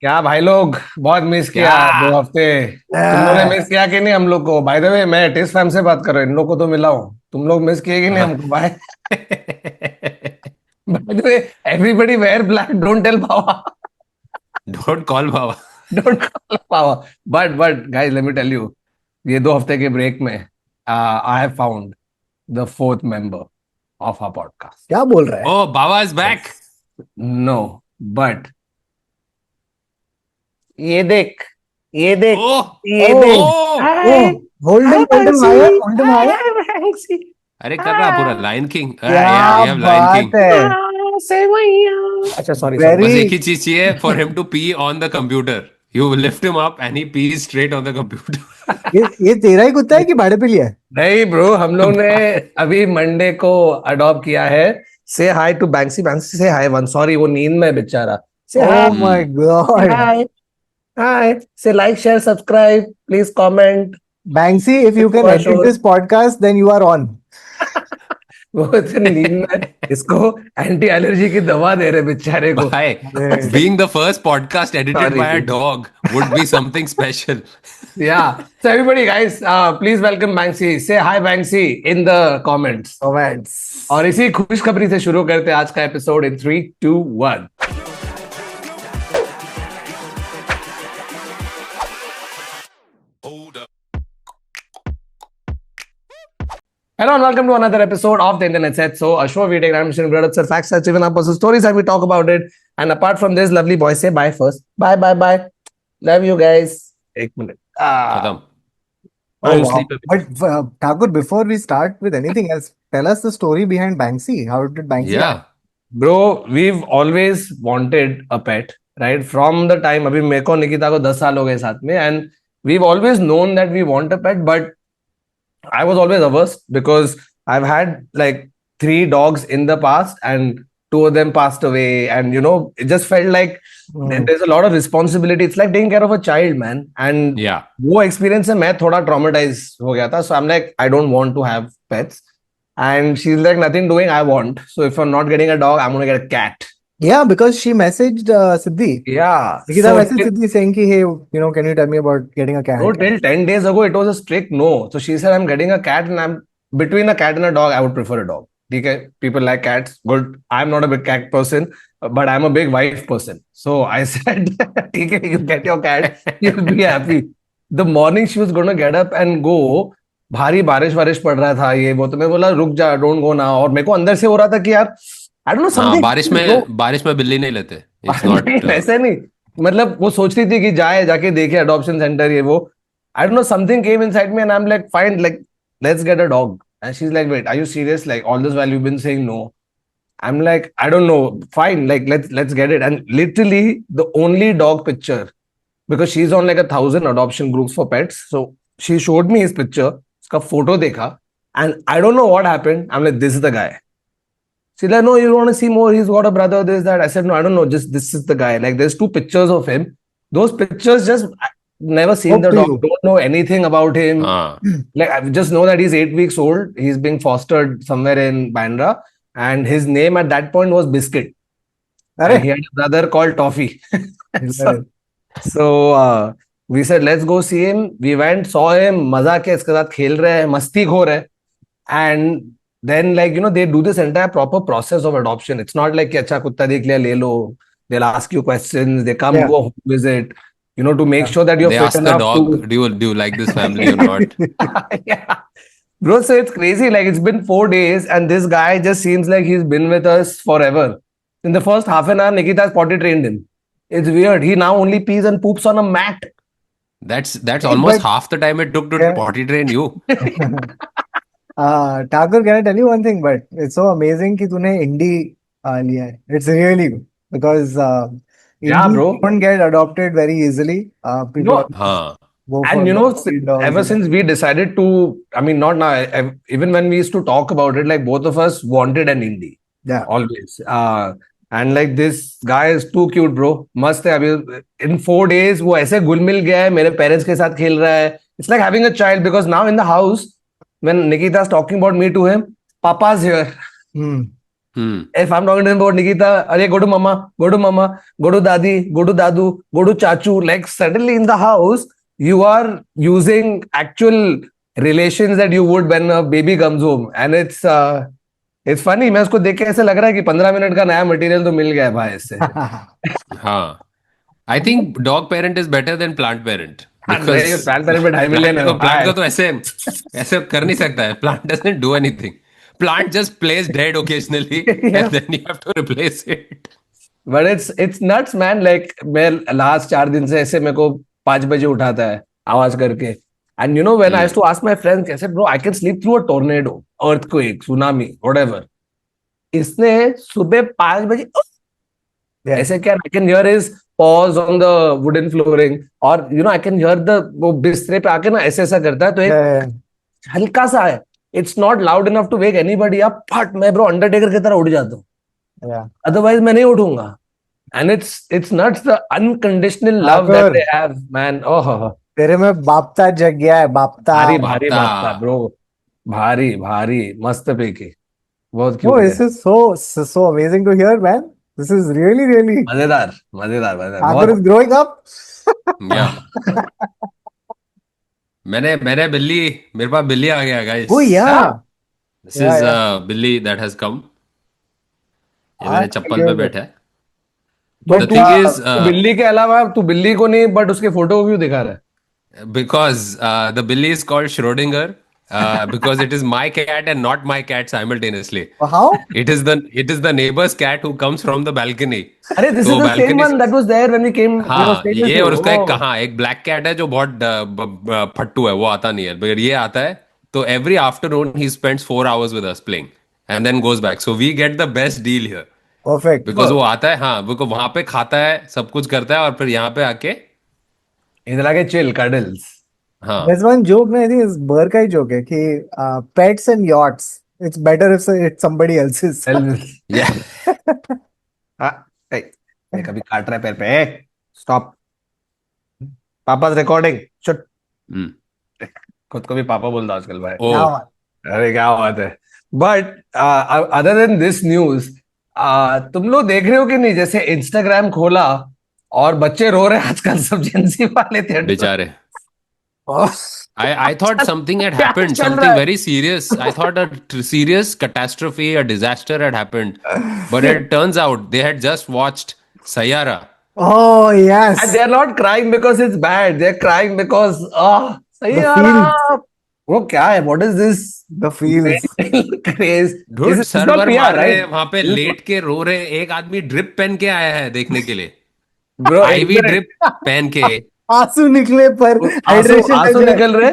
क्या भाई लोग, बहुत मिस क्या? किया 2 हफ्ते। तुम लोगों ने मिस किया कि नहीं हम लोग को? बाय द वे, मैं टेस्ट फैम से बात कर रहा हूँ, इन लोग को तो मिला हूँ। तुम लोग मिस किए कि नहीं हमको भाई? By the way, everybody wear black, don't tell Pawa. Don't call Baba. Don't call Pawa. But guys, let me tell you, ये 2 हफ्ते के ब्रेक में I have found the fourth member of our podcast. क्या बोल रहा है? Oh, Baba is back. No, but ये देख, ये देख, ओ ये ओह, देख। Oh hi, oh, hold hi him, hold him higher, Banksy, hold him हाय हायर। हाय बैंक्सी, अरे कर रहा पूरा हाय। Lion King. या क्या वी हैव लाइन किंग। बात है! से भैया। अच्छा, सॉरी सॉरी। बस वेरी। एक ही चीज चाहिए for him to pee on the computer. You lift him up and he pee straight on the computer. ये तेरा ही कुत्ता है कि भाड़े पे लिया है? नहीं ब्रो, हम लोग ने अभी मंडे को अडॉप्ट किया है। से हाय टू बैंक्सी, बैंक्सी से हाय वन। सॉरी, वो नींद में है बेचारा। से ओह हाय, my God! Hi, hi. Say like, share, subscribe, please comment. Banksy, if you can edit this podcast then you are on. वो इतनी नींद में, इसको एंटी एलर्जी की दवा दे रहे बेचारे को। भाई, अरे, being the first podcast edited sorry. by a dog would be something special. Yeah. So everybody, guys, please welcome Banksy. Say hi, Banksy, in the comments. Comments. और इसी खुशखबरी से शुरू करते हैं आज का episode in 3, 2, 1। Hello and welcome to another episode of the Internet Set. So, Ashwa, we take our mission, we sir facts, such even our personal stories, and we talk about it. And apart from this, lovely boys say bye first. Bye, bye, bye. Love you guys. एक minute. खत्म। Oh Oh, you wow! sleep a bit. But Thakur, before we start with anything else, tell us the story behind Banksy. How did Banksy happen? Yeah. Bro, we've always wanted a pet, right? From the time, अभी मेरे को निकिता को 10 साल हो गए साथ में, and we've always known that we want a pet, but I was always averse because I've had like 3 dogs in the past, and 2 of them passed away, and it just felt like there's a lot of responsibility. It's like taking care of a child, man. And Yeah. वो experience से मैं थोड़ा traumatized हो गया था. So I'm like, I don't want to have pets. And she's like, nothing doing, I want. So if I'm not getting a dog, I'm gonna get a cat. Yeah, because she messaged Siddhi. Yeah. Nikita So messaged Siddhi saying, ki, "Hey, can you tell me about getting a bro, cat?" till 10 days ago, it was a strict no. So she said, I'm getting a cat, and I'm between a cat and a dog, I would prefer a dog. Okay, people like cats. Good. I'm not a big cat person, but I'm a big wife person. So I said, okay, you get your cat, you'll be happy. The morning she was going to get up and go, भारी बारिश वारिश पड़ रहा था, ये वो, तो मैं बोला रुक जा, डोंट गो ना। और मेरे को अंदर से हो रहा था कि यार, आई डोंट नो हाँ, समथिंग। बारिश में बिल्ली नहीं लेते। इट्स नहीं, नॉट। वैसे नहीं। मतलब वो सोच रही थी कि जाए, जाके देखे अडॉप्शन सेंटर, ये वो। I don't know, something came inside me and I am like, fine, like let's get a dog. And she is like, wait, are you serious? Like all this while you been saying no. I'm like, I don't know. Fine, like let's get it. And literally the only dog picture, because she's on like 1,000 adoption groups for pets. So she showed me his picture, उसका photo देखा, and I don't know what happened. I'm like, this is the guy. She's like, no, you want to see more? He's got a brother, this, that. I said, no, I don't know. Just this is the guy. Like, there's 2 pictures of him. Those pictures just I never seen Spoke the to dog. you. Don't know anything about him. हाँ, Like, I just know that he's 8 weeks old. He's being fostered somewhere in Bandra, and his name at that point was Biscuit, and अरे, he had a brother called Toffee. so, hilarious. so we said, let's go see him. We went, saw him. मजा के इसके साथ खेल रहे हैं, मस्ती खोर है. And then, like, they do this entire proper process of adoption. It's not like कि अच्छा कुत्ता देख लिया ले लो. They'll ask you questions. They come, Yeah. do a home visit, to make Yeah. sure that you're they fit ask the enough dog, to. do you like this family or not? Yeah. Bro, so it's crazy. Like, it's been 4 days, and this guy just seems like he's been with us forever. In the first half an hour, Nikita's potty trained him. It's weird. He now only pees and poops on a mat. That's Hey, almost but half the time it took to yeah. potty train you. Thakur, can I tell you one thing? But it's so amazing कि तूने इंडी लिया है. It's really good because Yeah, indies bro. don't get adopted very easily. You People know, always हाँ, go for and street dogs ever and all. since we decided to, I mean, not now, even when we used to talk about it, like both of us wanted an indie Yeah. always. And like this guy is too cute, bro. मस्त है अभी. In 4 days, वो ऐसे घुल मिल गया है, मेरे parents के साथ खेल रहा है. It's like having a child, because now in the house, when Nikita's talking about me to him, Papa's here. Hmm. If I'm talking to him about Nikita, Arey, go to mama, go to mama, go to dadi, go to dadu, go to chachu. Like suddenly in the house, you are using actual relations that you would when a baby comes home, and it's funny. मैं उसको देख के ऐसे लग रहा है कि 15 minute का नया मटेरियल तो मिल गया है भाई इससे. हाँ. I think dog parent is better than plant parent. नहीं, Because प्लांट पे 2.5 मिलियन है प्लांट को तो ऐसे ऐसे कर नहीं सकता है. Plant doesn't do anything. Plant just plays dead occasionally and then you have to replace it. But it's nuts, man. Like मैं लास्ट 4 दिन से ऐसे मेरे को 5 बजे उठाता है आवाज करके. And you know when I used to ask my friends, I said, bro, I can sleep through a tornado, earthquake, tsunami, whatever. इसने सुबह 5 बजे Yeah. ऐसे क्या, I can hear his paws on the wooden flooring, और you know I can hear the वो बिस्तर पे आके ना ऐसे ऐसा करता है, तो एक Yeah. हल्का सा है. It's not loud enough to wake anybody up. फट मैं ब्रो अंडरटेकर की तरह उठ जाता हूँ. Yeah. Otherwise मैं नहीं उठूंगा. And it's nuts the unconditional love that they have, man. Oh, तेरे में बापता जग गया है, बापता. भारी भारी बापता. बात ब्रो. भारी भारी मस्त पैकी. बहुत Oh, क्यूट this है. is so amazing to hear, man. This is really. मजेदार मजेदार मजेदार. Thakur is growing up. Yeah. मैंने बिल्ली, मेरे पास बिल्ली आ गया guys. Oh yeah. This Yeah, is बिल्ली that has come. ये मेरे चप्पल पे बैठा है. But The thing is, बिल्ली के अलावा तू बिल्ली को नहीं बट उसके फोटो को क्यों दिखा रहा है? because the billy is called Schrodinger, because it is my cat and not my cat simultaneously. how? It is the neighbor's cat who comes from the balcony. अरे this तो is the same balcony one that was there when we came. we were हाँ, staying with ये you. और उसका Oh. एक black cat है जो बहुत फट्टू है, वो आता नहीं है, but ये आता है. तो every afternoon he spends 4 hours with us playing and then goes back. So we get the best deal here Perfect. because वो आता है, हाँ, वो वहां पे खाता है, सब कुछ करता है और फिर यहाँ पे आके इधर आके chill cuddles. हाँ. There's one joke, I think it's Burr का ही joke है कि pets and yachts. It's better if it's somebody else's. Yeah. हाँ, hey, ये कभी काट रहा है पैर पे. Hey, stop. पापा's recording. Shut. हम्म. खुद को भी पापा बोलता आजकल भाई. ओ, क्या बात. अरे क्या बात है. But other than this news, तुम लोग देख रहे हो कि नहीं, जैसे इंस्टाग्राम खोला और बच्चे रो रहे हैं आजकल, सब जेंजी वाले थे बेचारे. Oh. I thought something had क्या happened, चल something रहा है? very serious. I thought a serious catastrophe, a disaster had happened. But it turns out they had just watched Sayara. Oh yes. And they're not crying because it's bad, they're crying because सही The आ रहा. वो क्या है, what is this The feels. craze? Dude, It's sir not भर PR, मार रहे हैं, right? वहां पे लेट के रो रहे हैं. एक आदमी ड्रिप पहन के आया है देखने के लिए. Bro, आईवी ड्रिप पहन के. आंसू निकले पर आंसू हाइड्रेशन आंसू निकल रहे,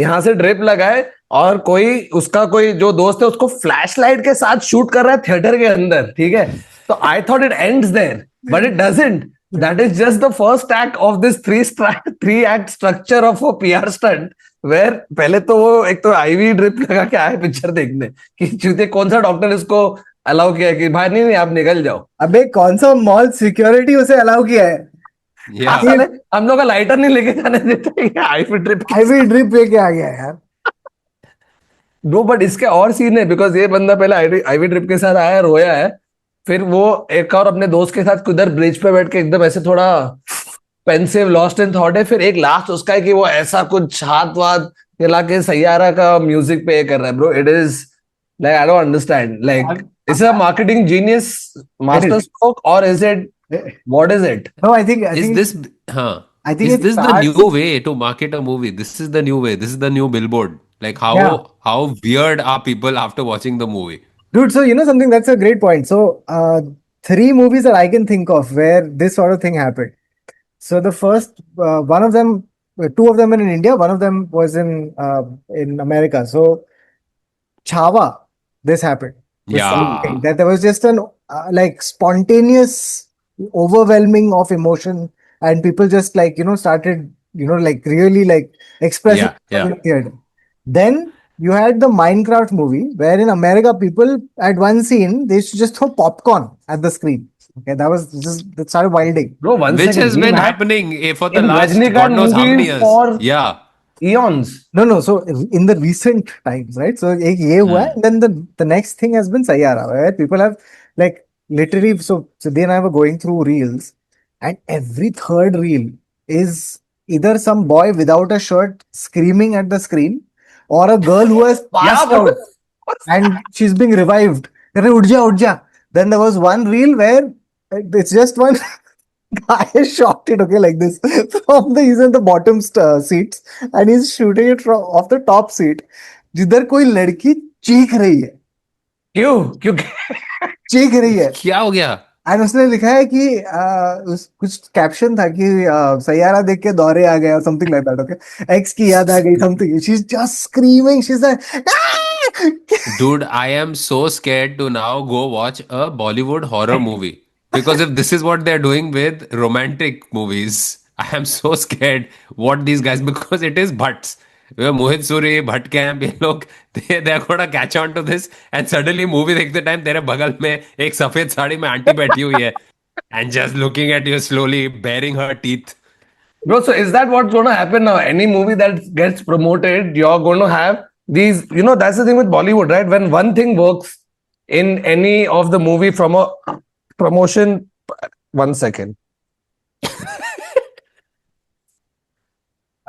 यहाँ से ड्रिप लगाए, और उसका कोई जो दोस्त है उसको फ्लैश लाइट के साथ शूट कर रहा है थिएटर के अंदर. ठीक है, तो I thought it ends there, but it doesn't. That is just the first act of this 3 act structure of a PR stunt, where पहले तो वो एक तो आईवी ड्रिप लगा के आए पिक्चर देखने कि चूते कौन सा डॉक्टर इसको अलाउ किया कि भाई नहीं आप निकल जाओ. अबे कौन सा मॉल सिक्योरिटी उसे अलाउ किया है? Yeah. हम लोग का लाइटर नहीं लेके जाने देते, आईवी ड्रिप. आईवी ड्रिप लेके आ गया यार. नो बट इसके और सीन है, बिकॉज ये बंदा पहले आईवी ड्रिप के साथ आया, रोया है, फिर वो एक और अपने दोस्त के साथ किधर ब्रिज पे बैठ के एकदम ऐसे थोड़ा पेंसिव लॉस्ट इन थॉट है. फिर एक लास्ट उसका है कि वो ऐसा कुछ हाथ वाथ हिला के सैयारा का म्यूजिक पे कर रहा है. Bro it is like I don't understand, like is a marketing genius master stroke और is it what is it? No, I think Is this, huh? I think Is it this the starts- new way to market a movie? This is the new way. This is the new billboard. Like Yeah. how weird are people after watching the movie? Dude, so you know something, that's a great point. So 3 movies that I can think of where this sort of thing happened. So the first one of them, 2 of them in India, one of them was in America. So Chhawa, this happened. The Yeah. same thing, that there was just an like spontaneous overwhelming of emotion, and people just like started like really like expressing Yeah, in the theater. Then you had the Minecraft movie where in America people at one scene they used to just throw popcorn at the screen. Okay, that started wilding. Bro, one Which second, has we been had- happening for the in last Rajnikant God knows how many movies years. for- Yeah. eons. No. So in the recent times, right? So एक ये हुआ है, and then the next thing has been Sayyara, where people have like literally. So Siddhi and I were going through reels, and every third reel is either some boy without a shirt screaming at the screen, or a girl who has passed Yeah, out and she's being revived. अरे उठ जा, उठ जा. Then there was one reel where it's just one guy has shot it, okay, like this from the he's in the bottom seats, and he's shooting it from off the top seat, जिधर कोई लड़की चीख रही है, क्यों क्यों चीख रही है. क्या हो गया? एंड उसने लिखा है कि कुछ कैप्शन था कि सैयारा देख के दौरे आ गए और something like that. Okay, x की याद आ गई, something. She is just screaming, she is Dude, I am so scared to now go watch a Bollywood horror movie because if this is what they're doing with romantic movies, I am so scared what these guys because it is butts. Mohit Suri, Bhatt Camp, ये लोग they're gonna catch on to this and suddenly movie देखते time तेरे बगल में एक सफेद साड़ी में aunty बैठी हुई है and just looking at you slowly, baring her teeth. Bro, so is that what's going to happen now? Any movie that gets promoted, you're going to have these, that's the thing with Bollywood, right? When one thing works in any of the movie from a promotion, 1 second.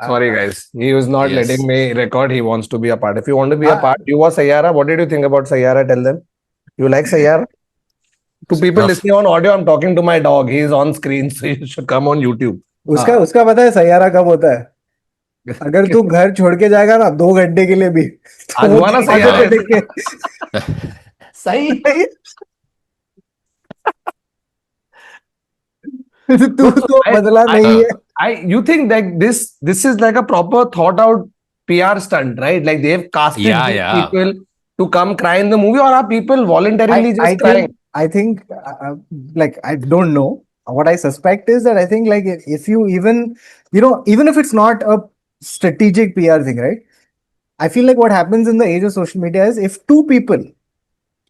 Sorry, guys. He was not Yes. letting me record. He wants to be a part. If you want to be a part, you watch Sayyara. What did you think about Sayyara? Tell them. You like Sayyara? To people Rough. listening on audio, I'm talking to my dog. He's on screen, so you should come on YouTube. उसका पता है सैयारा कब होता है? अगर तू घर छोड़ के जाएगा ना 2 घंटे के लिए भी, तो आज वो हुआ ना दरवाजे सैयारा? पे देख के सही तू तो बदला नहीं है. you think that this is like a proper thought out PR stunt, right? Like they've casted Yeah, these yeah. people to come cry in the movie, or are people voluntarily just crying? I think, like, I don't know. What I suspect is that I think, like, if you even, even if it's not a strategic PR thing, right? I feel like what happens in the age of social media is if 2 people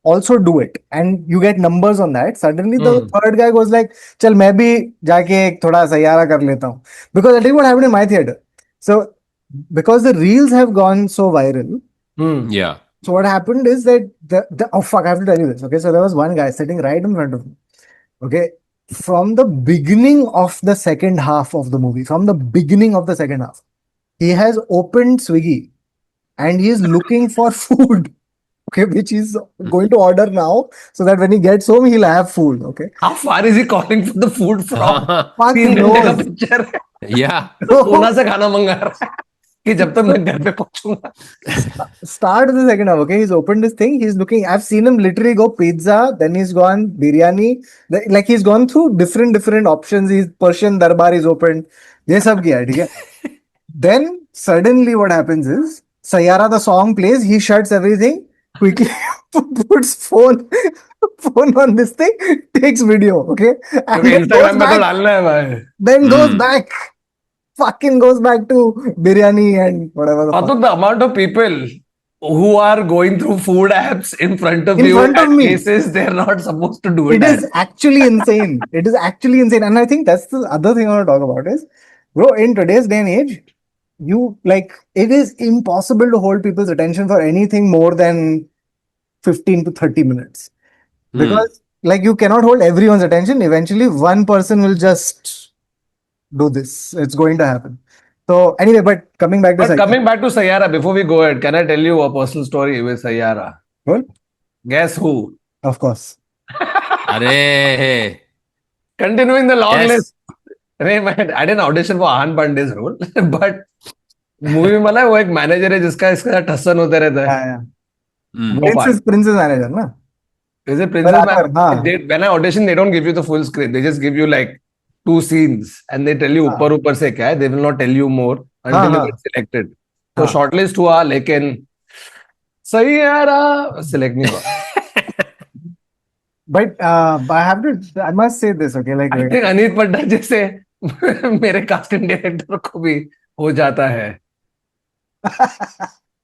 also do it and you get numbers on that, suddenly the third guy goes like, चल मैं भी जाके एक थोड़ा सैयारा कर लेता हूँ. Because I tell you what happened in my theater. So because the reels have gone so viral, Yeah. so what happened is that oh fuck, I have to tell you this. Okay, so there was one guy sitting right in front of me. Okay, from the beginning of the second half of the movie, he has opened Swiggy and he is looking for food. Okay, which he's going to order now so that when he gets home, he'll have food. Okay, How far is he calling for the food from? fuck 3 घंटे का knows. Picture है, Yeah. सोना से खाना मंगा रहा है कि जब तक मैं घर पे पहुंचूंगा. Start of the second half. Okay, he's opened this thing. He's looking. I've seen him literally go pizza. Then he's gone biryani. Like he's gone through different options. He's Persian Darbar is opened. ये सब किया है, ठीक है. Then suddenly what happens is Sayyara the song plays. He shuts everything quickly, puts phone on this thing, takes video. Okay, and क्योंकि then goes Instagram पे तो back. डालना है भाई. Then goes back. Fucking goes back to biryani and whatever the fuck. Patu, the amount of people who are going through food apps in front of In you front of at me. places they're not supposed to do it. It is actually insane. It is actually insane. And I think that's the other thing I want to talk about is, bro, in today's day and age, it is impossible to hold people's attention for anything more than 15 to 30 minutes. Because, like, you cannot hold everyone's attention. Eventually, one person will just do this. It's going to happen. So, anyway, but coming back to But coming back to Sayyara, before we go ahead, can I tell you a personal story with Sayyara? Well, Guess who? of course. अरे Continuing the long Yes. list. I didn't audition for Ahan Pandey's role, but movie में मला वो एक manager है जिसका इसका साथ ठस्सन होते रहता है. Yeah. वो part. Princess manager, na? Is it Princess Barabar, Man? हाँ. When I audition, they don't give you the full script. They just give you like 2 scenes and they tell you हाँ. ऊपर ऊपर से क्या है. They will not tell you more until you हाँ. get selected. तो हाँ. shortlist हुआ लेकिन Sayyara select नहीं हुआ. But I must say this, okay? Like, I think Aneet पड्डा जैसे मेरे कास्टिंग डायरेक्टर को भी हो जाता है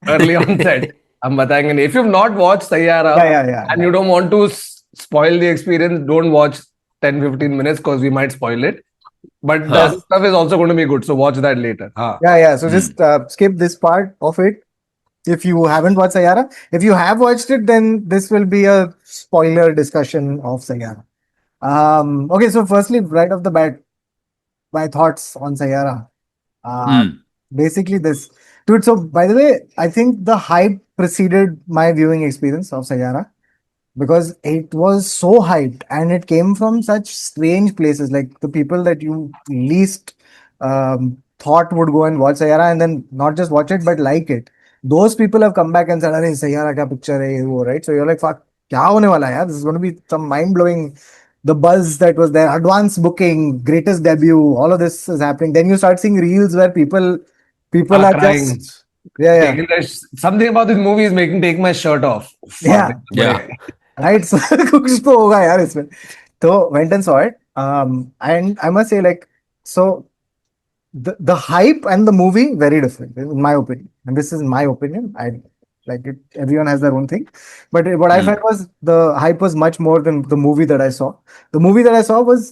early on set. हम बताएंगे नहीं. If you've not watched Sayyara yeah. and you don't want to spoil the experience, don't watch 10-15 minutes because we might spoil it. but the Huh. other stuff is also going to be good. So watch that later. Huh. Yeah. So just skip this part of it if you haven't watched Sayara. If you have watched it, then this will be a spoiler discussion of Sayara. Okay, so firstly, right off the bat, my thoughts on Sayara. Uh, Hmm. Basically this. Dude, so by the way, I think the hype preceded my viewing experience of Sayara because it was so hyped and it came from such strange places, like the people that you least thought would go and watch Sayara and then not just watch it but like it. Those people have come back and said, "Arey, Sayara ka picture hai, ye wo," right? So you're like, "Fuck, kya hone wala hai, yaar? This is going to be some mind blowing." The buzz that was there, advance booking, greatest debut, all of this is happening. Then you start seeing reels where people Are are crying. just yeah. Taking something about this movie is making take my shirt off. Fuck. Yeah. Yeah. Right. So कुछ तो होगा यार इसमें. So went and saw it. And I must say, like, so the hype and the movie very different in my opinion. And this is my opinion. I like it. Everyone has their own thing. But what I Hmm. felt was the hype was much more than the movie that I saw. The movie that I saw was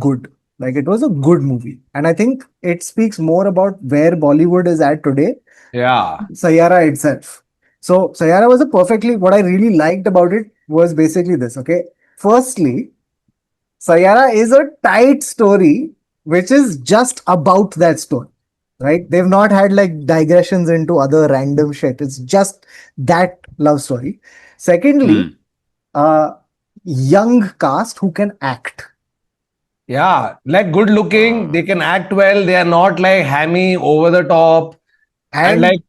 good. Like it was a good movie. And I think it speaks more about where Bollywood is at today Yeah. Sayara itself. So Sayara was a perfectly what I really liked about it was basically this. Okay. Firstly, Sayara is a tight story which is just about that story. Right? They've not had like digressions into other random shit. It's just that love story. Secondly, Hmm. young cast who can act. Yeah. Like good looking, they can act well. They are not like hammy, over the top, and And like.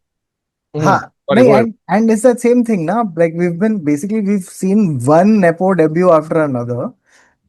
huh. Sorry, No, go ahead. and it's that same thing now. Like we've seen one Nepo debut after another,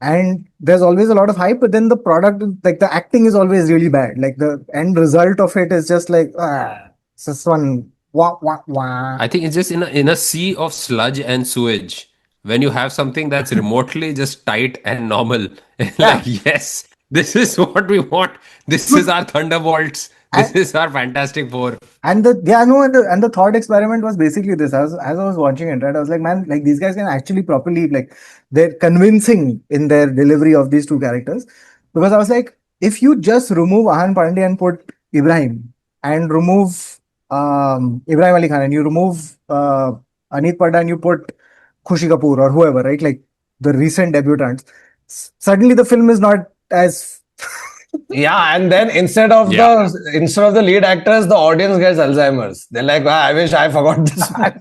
and there's always a lot of hype, but then the product, like the acting is always really bad. Like the end result of it is just like, it's just one wah wah wah. I think it's just in a sea of sludge and sewage. When you have something that's remotely just tight and normal, Yeah. like yes, this is what we want. This is our Thunderbolts. This And is our Fantastic Four. and the yeah no and the thought experiment was basically this. As I was watching it, right, I was like, man, like these guys can actually properly like they're convincing in their delivery of these two characters. Because I was like, if you just remove Ahan Pandey and put Ibrahim and remove Ibrahim Ali Khan and you remove Aneet Padda and you put Khushi Kapoor or whoever, right? Like the recent debutants, suddenly the film is not as Yeah, and then Yeah. instead of the lead actors, the audience gets Alzheimer's. They're like, "Ah, I wish I forgot this one."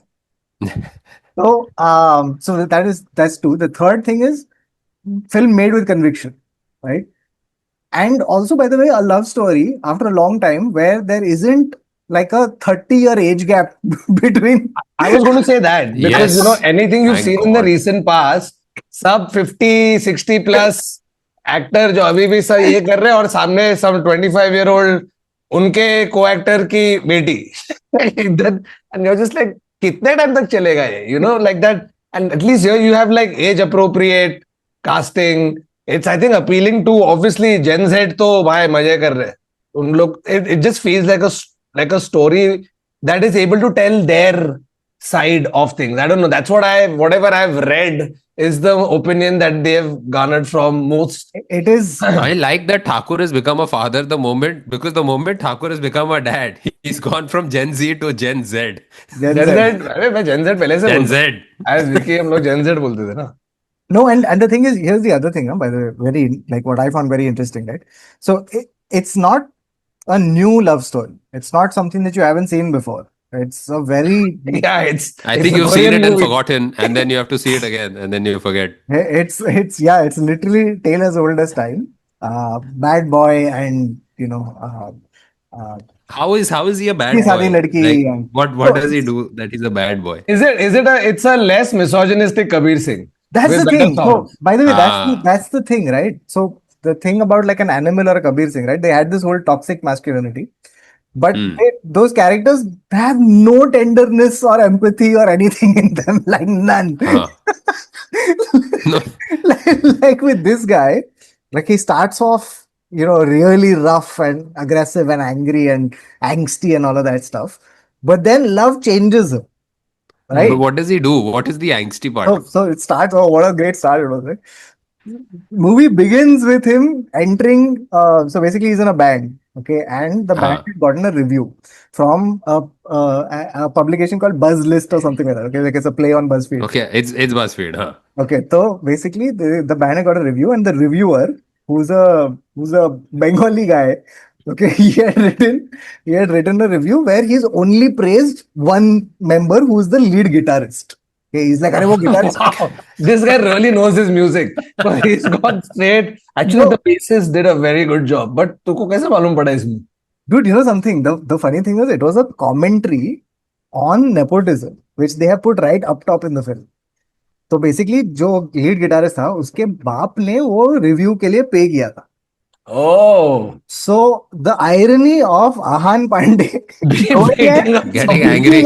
So that's two. The third thing is film made with conviction, right? And also, by the way, a love story after a long time where there isn't like a 30-year age gap between. I was going to say that because Yes. anything you've Thank seen in the God. recent past, सब 50, 60 plus actor जो अभी भी सब ये कर रहे हैं और सामने सब 25-year-old उनके को एक्टर की बेटी and you're just like कितने टाइम तक चलेगा ये like that and at least here you have like age appropriate casting it's I think appealing to obviously Gen Z तो भाई मजे कर रहे हैं उन लोग it just feels like a story that is able to tell their side of things. I don't know. That's whatever I've read is the opinion that they've garnered from most. It is I like that Thakur has become a father because the moment Thakur has become a dad, he's gone from Gen Z to Gen Z. Gen Gen Z. Z. अरे मैं Gen Z पहले से Gen बोलता Z. as Vicky हम लोग Gen Z बोलते थे ना. No, and the thing is, here's the other thing, by the way, very like what I found very interesting, right? So it's not a new love story. It's not something that you haven't seen before. It's a very Yeah, it's I it's think a you've seen Korean it and movie. forgotten, and then you have to see it again, and then you forget. it's yeah, it's literally tale as old as time. Bad boy and How is he a की bad शादी boy? लड़की Like and what so does he do that he's a bad boy? It's a less misogynistic Kabir Singh that's the with better thing. So songs. by the way, Ah, that's the thing, right? So the thing about like an animal or a Kabir Singh, right? They had this whole toxic masculinity. But hmm. those characters have no tenderness or empathy or anything in them, like none. Huh. No. like with this guy, like he starts off, really rough and aggressive and angry and angsty and all of that stuff. But then love changes him, But right? what does he do? What is the angsty part? So it starts. Oh, what a great start it was, right? movie begins with him entering. So basically, he's in a band. Okay, and the band हाँ. had gotten a review from a publication called Buzz List or something like that. Okay, like it's a play on BuzzFeed. Okay, it's BuzzFeed, हाँ. Okay, so basically the band got a review, and the reviewer, who's a Bengali guy, okay, he had written a review where he's only praised one member who's the lead guitarist. Okay, he's like, "अरे वो guitarist." Wow, this guy really knows his music. So he's gone straight. Actually, No, the bassist did a very good job. But तुमको कैसे मालूम पड़ा इसमें? dude, you know something? The funny thing was it was a commentary on nepotism, which they have put right up top in the film. तो basically जो lead guitarist था उसके बाप ने वो रिव्यू के लिए पे किया था. Oh, So the irony of Ahan Pandey beating up Getting angry.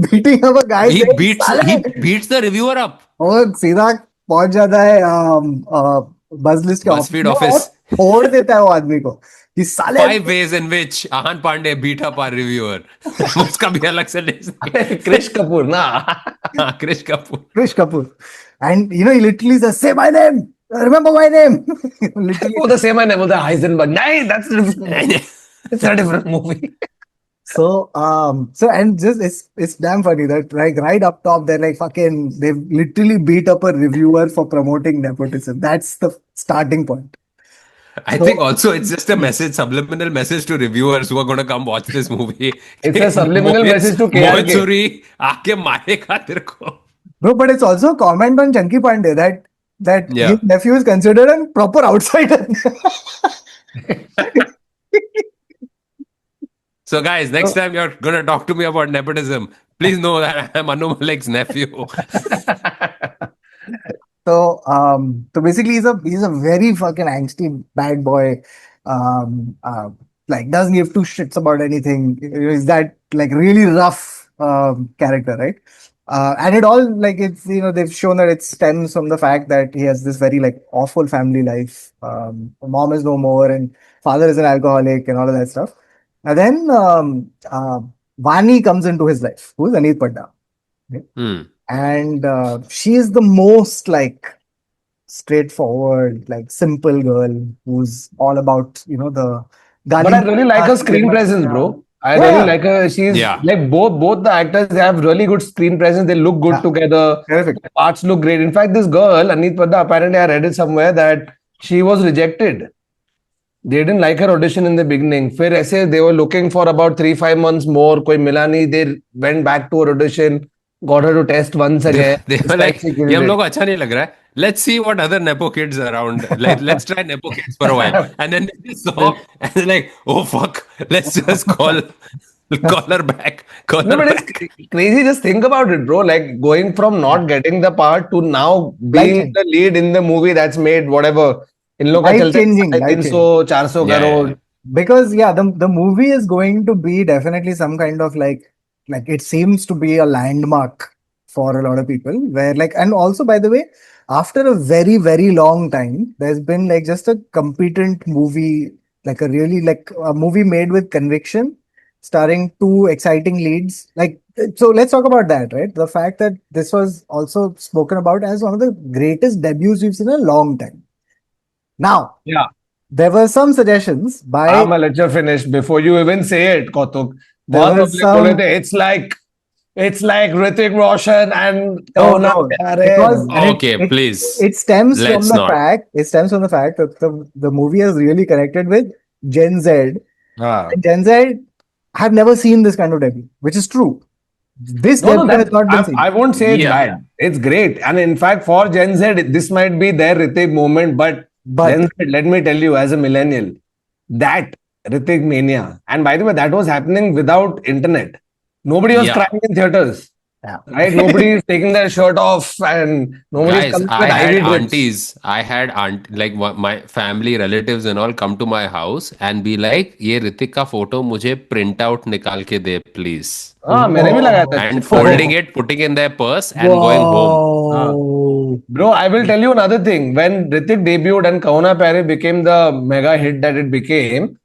beating up a guy He saying, beats "साले!" the reviewer up. और सीधा पहुंच जाता है बज लिस्ट के BuzzFeed में office. और फोड़ देता है वो आदमी को कि साले 5 ways in which Ahan Pandey beat up our reviewer. उसका भी अलग से list है. Krish Kapoor, na? हाँ, Krish Kapoor. Krish Kapoor, and you know he literally says, "Say my name, remember my name." Literally. वो the same है बोलता है Heisenberg. नहीं, that's a different movie. It's a different movie. So and just it's damn funny that like right up top they're like fucking they've literally beat up a reviewer for promoting nepotism. That's the starting point. I think also it's just a message, subliminal message to reviewers who are going to come watch this movie. It's a subliminal message to KRK. Mohit Suri आके मारेगा तेरे को. No, but it's also a comment on Chunky Pandey that Yeah. his nephew is considered a proper outsider. So guys, next time you're going to talk to me about nepotism, please know that I'm Anu Malik's nephew. So basically he's a very fucking angsty bad boy. Like doesn't give two shits about anything. Is that like really rough character, right? And it all like it's they've shown that it stems from the fact that he has this very like awful family life. Mom is no more and father is an alcoholic and all of that stuff. And then Vani comes into his life, who's Aneet Padda. Hmm. And she is the most like straightforward, like simple girl who's all about the. But I really like her screen presence, bro. I Yeah. really like her. She's Yeah. like both the actors. They have really good screen presence. They look good Yeah. together. Terrific. The parts look great. In fact, this girl, Aneet Padda, apparently I read it somewhere that she was rejected. They didn't like her audition in the beginning. फिर ऐसे they were looking for about 3-5 months more. कोई मिला नहीं. They went back to her audition, got her to test once again. They This were time like, she killed ये हम it. लोग को अच्छा नहीं लग रहा है. Let's see what other nepo kids are around. Like, let's try nepo kids for a while. And then they saw, and they're like, oh fuck, let's just call her back. Call No, her but back. it's crazy. Just think about it, bro. Like going from not getting the part to now being Life-changing. the lead in the movie that's made whatever. इन लोगों का चलता है Life-changing, 300-400 Yeah, crore. yeah. Because the movie is going to be definitely some kind of like it seems to be a landmark for a lot of people where like, and also by the way, after a very very long time there's been like just a competent movie, like a really like a movie made with conviction starring two exciting leads. Like, so let's talk about that, right? The fact that this was also spoken about as one of the greatest debuts we've seen in a long time. Now, Yeah. there were some suggestions by I'm gonna let you finish before you even say it, Kautuk. There बहुत was public बोले some- थे, it's like Hrithik Roshan and No, Kauna no, Pyare. it was- and Okay, please. It stems from Let's the not. fact. It stems from the fact that the movie has really connected with Gen Z. हाँ. And Gen Z have never seen this kind of debut, which is true. This No, debut has that, not been seen. I won't say it's Yeah. bad. It's great. And in fact, for Gen Z, this might be their Hrithik moment. But Gen Z, let me tell you, as a millennial, that Hrithik mania. And by the way, that was happening without internet. Nobody was Yeah. crying in theaters. Yeah. Right? Nobody is taking their shirt off and nobody is Guys, coming I with had IV drips. aunties. I had my family relatives and all come to my house and be like, ये ऋतिक का photo मुझे print out निकाल के दे please. हाँ, मैंने भी लगाया था. And folding it, putting in their purse and going home. Wow. Bro, I will tell you another thing. When Hrithik debuted and Kauna Pyare became the mega hit that it became,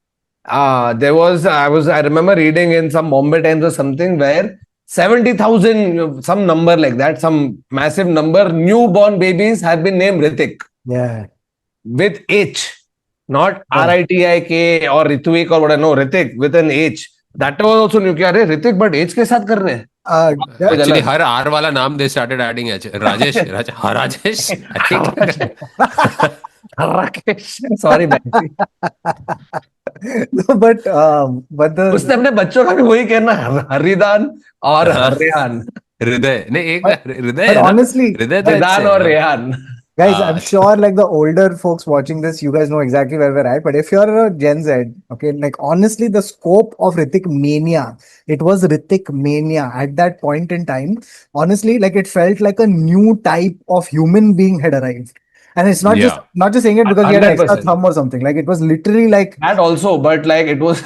I remember reading in some Bombay Times or something where 70,000, some number like that, some massive number, newborn babies have been named Hrithik. Yeah. with H, not Yeah. RITIK or Ritvik or whatever. No, Ritik with an H. That was also new. क्या अरे Ritik but H के साथ कर रहे हैं कुछ actually अलग. हर are वाला नाम दे स्टार्टेड एडिंग राजेश अरे क्या कर Rakesh sorry Bansi. No, but उसने the अपने बच्चों का भी वही कहना हरिदान और हाँ, रेहान. हृदय नहीं एक हृदय but है ना honestly, हृदय तो guys, इससे हरिदान है और हाँ रेहान. guys, I'm हाँ, sure like the older folks watching this, you guys know exactly where we're at. But if you're a Gen Z, okay, like honestly, the scope of Ritik mania, it was Ritik mania at that point in time. Honestly, like it felt like a new type of human being had arrived. And it's yeah. not just saying it because he had an extra 100%. thumb or something. Like it was literally like, That also, but like it was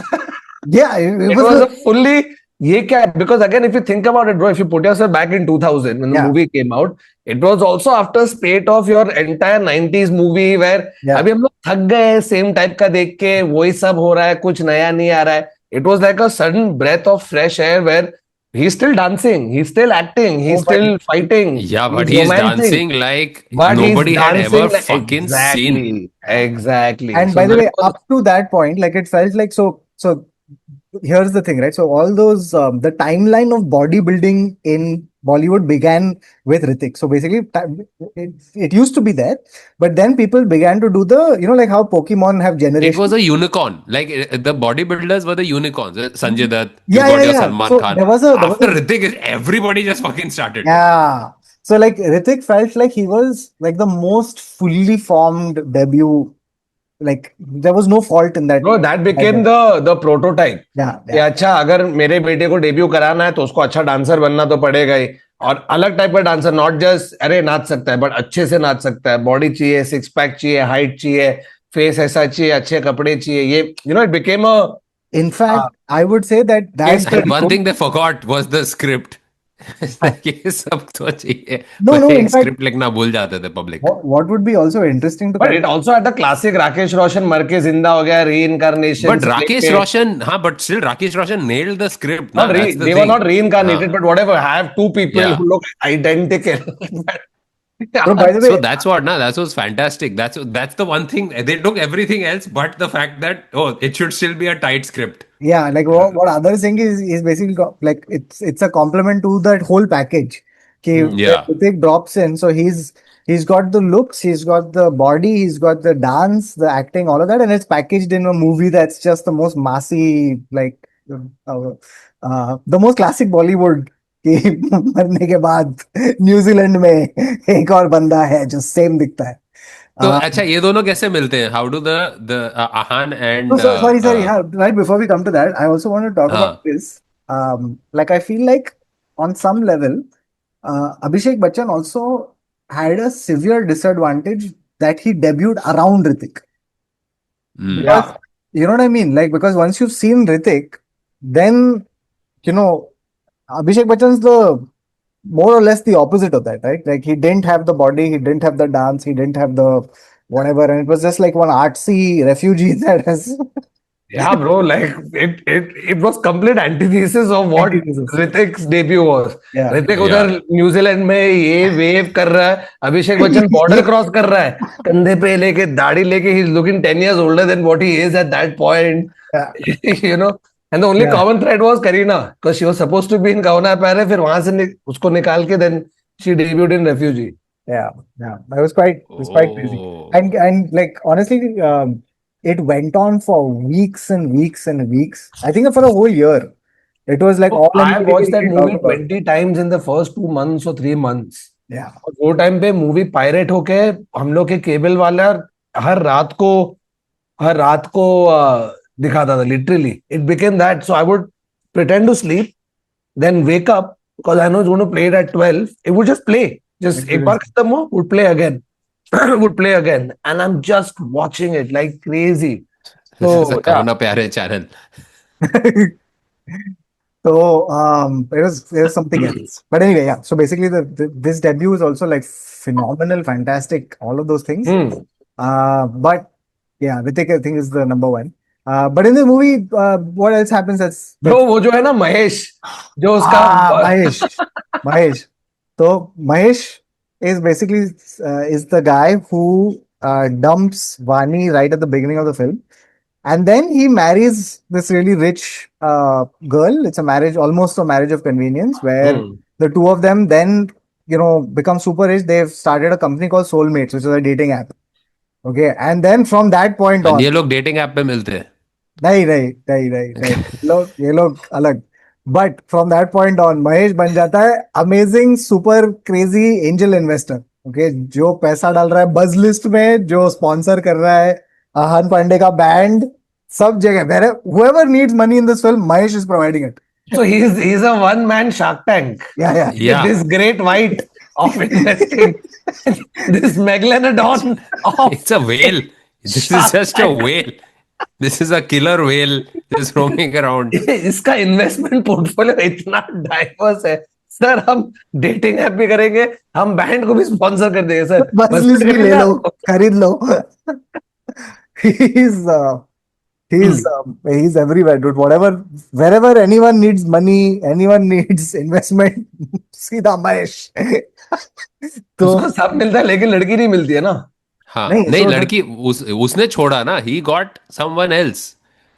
yeah, it it was was a, a fully ये क्या है? Because again, if you think about it, bro, if you put yourself back in 2000 when the yeah, movie came out, it was also after spate of your entire 90s movie where yeah. अभी हम लोग थक गए हैं same type का देख के वही सब हो रहा है कुछ नया नहीं आ रहा है. It was like a sudden breath of fresh air where he's still dancing, he's still acting, he's Oh, but still fighting, Yeah, but he's he's romancing, dancing like but he's nobody had ever dancing like fucking seen. exactly. and So by the that way, was up to that point, like it felt like so here's the thing, right? So all those the timeline of bodybuilding in Bollywood began with Ritik. So basically, it used to be there, but then people began to do the like how Pokemon have It was generations. a unicorn. Like the bodybuilders were the unicorns. Sanjay Dutt, you Yeah, got yeah, your yeah. Salman So Khan. there was After a Ritik, everybody just fucking started. yeah. So like Ritik felt like he was like the most fully formed debut. Like there was no fault in that. bro, that became the prototype. Yeah, कि yeah. अच्छा अगर मेरे बेटे को debut कराना है तो उसको अच्छा डांसर बनना तो पड़ेगा ही और अलग टाइप का डांसर नॉट जस्ट अरे नाच सकता है बट अच्छे से नाच सकता है बॉडी चाहिए सिक्स पैक चाहिए हाइट चाहिए फेस ऐसा चाहिए अच्छे कपड़े चाहिए ये it became a In fact, I would say that case that And study. one thing they forgot was the script. ये सब तो चाहिए no, पर no. In एक fact, स्क्रिप्ट लिखना भूल जाते थे public. what would be also interesting to but kind it also at the classic Rakesh Roshan मर के जिंदा हो गया री इनकारनेशन But से Rakesh लेके Roshan, हाँ, but still Rakesh Roshan nailed the script, not ना. That's the they were not thing. reincarnated हाँ, but whatever have two people yeah. who look identical. bro, by the So way, that's what, na, that was fantastic. That's the one thing they took everything else, but the fact that it should still be a tight script. yeah, like what others think is basically like it's a compliment to that whole package. Okay, where Yeah. Hrithik drops in, so he's got the looks, he's got the body, he's got the dance, the acting, all of that, and it's packaged in a movie that's just the most massy, like the most classic Bollywood. कि मरने के बाद New Zealand में एक और बंदा है जो सेम दिखता है. तो Uh, अच्छा ये दोनों कैसे मिलते हैं? How do the Ahan No, and sorry. Yeah, right before we come to that, I also want to talk about हाँ this. Like I feel like on some level, Abhishek Bachchan also had a severe disadvantage that he debuted around Ritik. Because Yeah. you know what I mean? Like because once you've seen Ritik, then you know Abhishek Bachchan's the more or less the opposite of that, right? Like he didn't have the body, he didn't have the dance, he didn't have the whatever, and it was just like one artsy refugee that has Yeah, bro, like it was complete antithesis of what antithesis. Ritik's debut was. Yeah. Hrithik Yeah. उधर New Zealand में ये wave कर रहा है Abhishek Bachchan border cross कर रहा है कंधे पे लेके दाढ़ी लेके he is looking 10 years older than what he is at that point. Yeah. And the only Yeah. common thread was Kareena because she was supposed to be in Kauna Pare फिर वहां से उसको निकाल के then she debuted in Refugee. Yeah. It was quite crazy. Oh. And like honestly, it went on for weeks and weeks and weeks. I think for a whole year. It was like all I anybody watched that could talk movie about. 20 times in the first 2 months or 3 months. Yeah. और वो time पे movie pirate होके हम लोग के cable वाला हर रात को दिखाता था literally it became that so I would pretend to sleep then wake up because I know going to play it at 12 it would just play just एक बार खत्म हो would play again would play again and I'm just watching it like crazy. This is a So Kauna Pyare channel. So it was something else. But anyway, yeah. So basically, this debut is also like phenomenal, fantastic, all of those things. But yeah, Ritik I think is the number one. But in the movie, what else happens? That's bro वो जो है ना महेश जो उसका Mahesh. So Mahesh is basically is the guy who dumps Vani right at the beginning of the film. And then he marries this really rich girl. It's a marriage, almost a marriage of convenience, where Hmm. the two of them then, become super rich. They've started a company called Soulmates, which is a dating app. Okay. And then from that point And on, ये लोग dating app पे मिलते हैं. नहीं ये लोग अलग. But from that point on, Mahesh बन जाता है amazing, super crazy angel investor. Okay, जो पैसा डाल रहा है बज लिस्ट में, जो स्पॉन्सर कर रहा है आहन पांडे का बैंड, सब जगह. Whoever needs money in this film, Mahesh is providing it. So he's a one man Shark Tank. Yeah. Yeah. This great white of investing. This megalodon of It's a whale. This is just a whale. This is a killer whale just roaming around. इसका investment portfolio इतना diverse है sir. हम dating app भी करेंगे, हम band को भी sponsor कर देंगे सर. बस लिस्ट भी ले लो, खरीद लो. he's uh, he's everywhere, dude. Wherever anyone needs money, anyone needs investment, सीधा महेश. तो उसको सब मिलता है लेकिन लड़की नहीं मिलती है ना. हाँ नहीं, नहीं so लड़की उसने छोड़ा ना. He got someone else.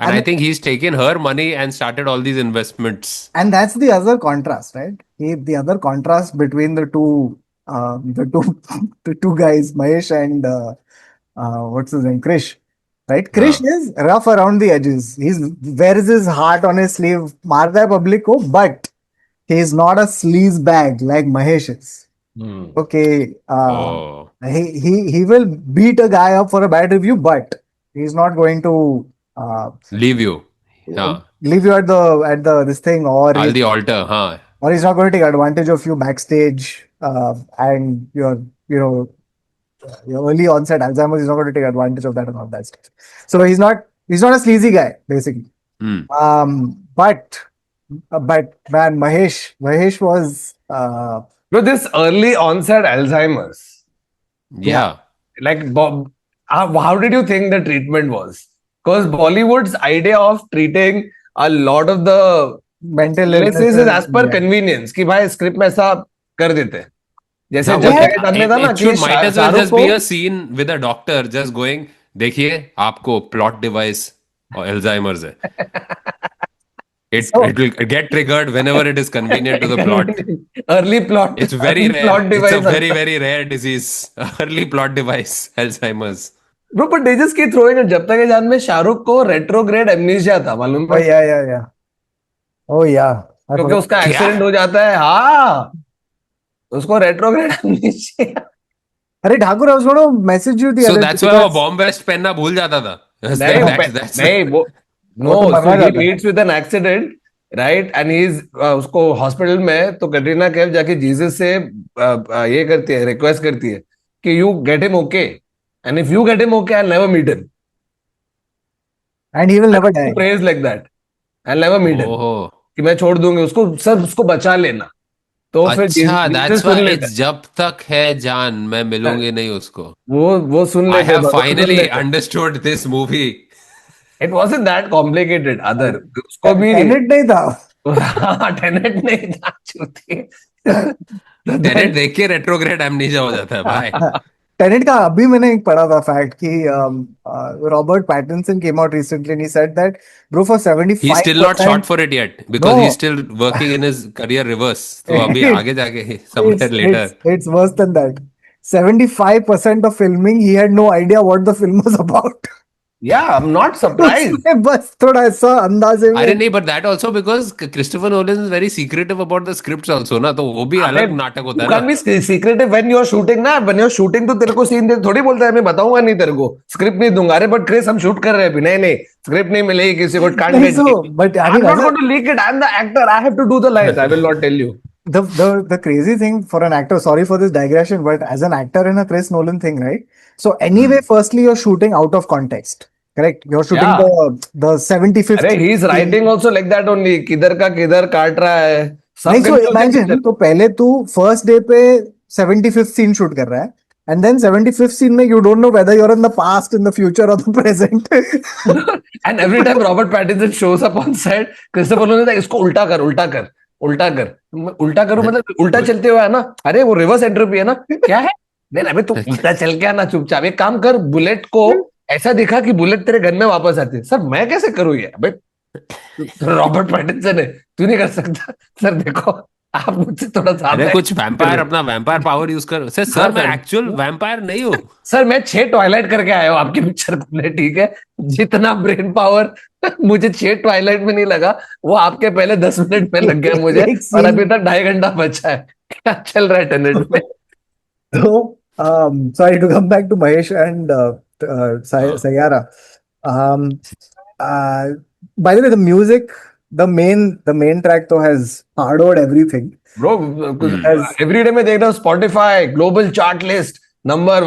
And I think he's taken her money and started all these investments. and that's the other contrast, right? The other contrast between the two, the two guys, Mahesh and what's his name, Krish. Right? Krish is rough around the edges. He's wears his heart on his sleeve, मारता है public को, but he's not a sleaze bag like Mahesh is. Okay, Oh. he will beat a guy up for a bad review, but he's not going to Leave you. हाँ. leave you at the this thing, or Al the altar. हाँ. or he's not going to take advantage of you backstage, and your early onset Alzheimer's. He's not going to take advantage of that and all that stuff. So he's not a sleazy guy basically. Hmm. But man, Mahesh was Bro, this early onset Alzheimer's, Yeah. like Bob, how did you think the treatment was? Because Bollywood's idea of treating a lot of the mental illnesses is as per yeah. convenience कि भाई script में ऐसा कर देते हैं. जैसे हाँ, जब वो- के टाइम में था ना it कि should might as well Shahrukh just be को a scene with a doctor just going, देखिए आपको plot device और Alzheimer's है. It will get triggered whenever it is convenient to the plot. early plot. It's very early rare. plot It's a device. very, very rare disease. Early plot device, Alzheimer's. Bro, but they just keep throwing it. जब तक ये जान में शाहरुख को retrograde amnesia था, मालूम Oh है? yeah. Oh yeah. I क्योंकि forgot. उसका एक्सीडेंट हो जाता है. हाँ, उसको retrograde amnesia. अरे Thakur, I was going to message you the So other that's day why वो because- bomb vest पहनना भूल जाता था. नहीं वो वो no, तो so मरना he जाता है. meets with an accident, right? And he's उसको हॉस्पिटल में तो कटरीना कैफ जाके जीसस से ये करती है, रिक्वेस्ट करती है कि you get him okay, and if you get him okay, I'll never meet him. and he will never die. Praise like that, I'll never meet him. ओहो. कि मैं छोड़ दूंगी उसको, सर उसको बचा लेना. तो फिर अच्छा, जीसस that's सुन why लेता it's जब तक है जान मैं मिलूंगी नहीं उसको. वो सुन I लेते have भगवान सुन finally लेते. understood this movie. It wasn't that complicated. Other उसको भी Tenet नहीं था. हाँ, टेनेट नहीं था. चूती. Tenet देख के retrograde amnesia हो जाता है भाई. Tenet का अभी मैंने एक पढ़ा था fact कि Robert Pattinson came out recently and he said that bro for 75% He's still not shot for it yet because No. he's still working in his career reverse. तो अभी आगे जाके somewhere later. It's worse than that. 75% of filming he had no idea what the film was about. Yeah, I'm not surprised. उसने बस थोड़ा ऐसा अंदाजे में अरे नहीं, but that also because Christopher Nolan is very secretive about the scripts also ना, तो वो भी अलग नाटक होता You है can't ना. be secretive when you're shooting ना. When you're shooting तो तेरे को सीन थोड़ी बोलता है मैं बताऊंगा नहीं तेरे को, स्क्रिप्ट नहीं दूंगा. अरे बट क्रिस हम शूट कर रहे हैं अभी. नहीं स्क्रिप्ट नहीं मिलेगी किसी को. Can't नहीं, get so, it. but I I'm mean, not going to leak it. I'm the actor. I have to do the lines. I will not tell you. the crazy thing for an actor, sorry for this digression, but as an actor in a Chris Nolan thing, right? So anyway, firstly, you're shooting out of context, correct? You're shooting Yeah. the 75th. अरे he is writing also like that only. किधर का किधर काट रहा है. सब नहीं, so confusion imagine, है. तो पहले तू first day पे 75th scene shoot कर रहा है, and then 75th scene में you don't know whether you're in the past, in the future, or the present. And every time Robert Pattinson shows up on set, Christopher Nolan is like, इसको उल्टा कर उल्टा करूं मतलब उल्टा चलते हुए है ना. अरे वो रिवर्स एंट्रोपी है ना. क्या है नहीं अबे तू उल्टा चल के आना चुपचाप, एक काम कर, बुलेट को ऐसा दिखा कि बुलेट तेरे गन में वापस आती है। सर मैं कैसे करूँ ये? अबे रॉबर्ट पैटिंसन है, तू नहीं कर सकता। सर देखो, आप मुझसे थोड़ा अरे ज्यादा कुछ वैम्पायर, अपना वैम्पायर पावर यूज कर। सर मैं सर एक्चुअल वैम्पायर नहीं हूँ। सर मैं 6 ट्वाइलाइट करके आया हूँ आपकी पिक्चर को, ठीक है? जितना ब्रेन पावर मुझे 6 ट्वाइलाइट में नहीं लगा, वो आपके पहले 10 मिनट में लग गया मुझे, एक और scene अभी तक 2.5 घंटा बचा है। क्या चल रहा है टेनेट में? So, sorry to come back to Mahesh and हाँ Sayara. Um, uh, by the way, the music, the main track though has hard-out everything. Bro, hmm As everyday में देख रहा हूँ Spotify global chart list, number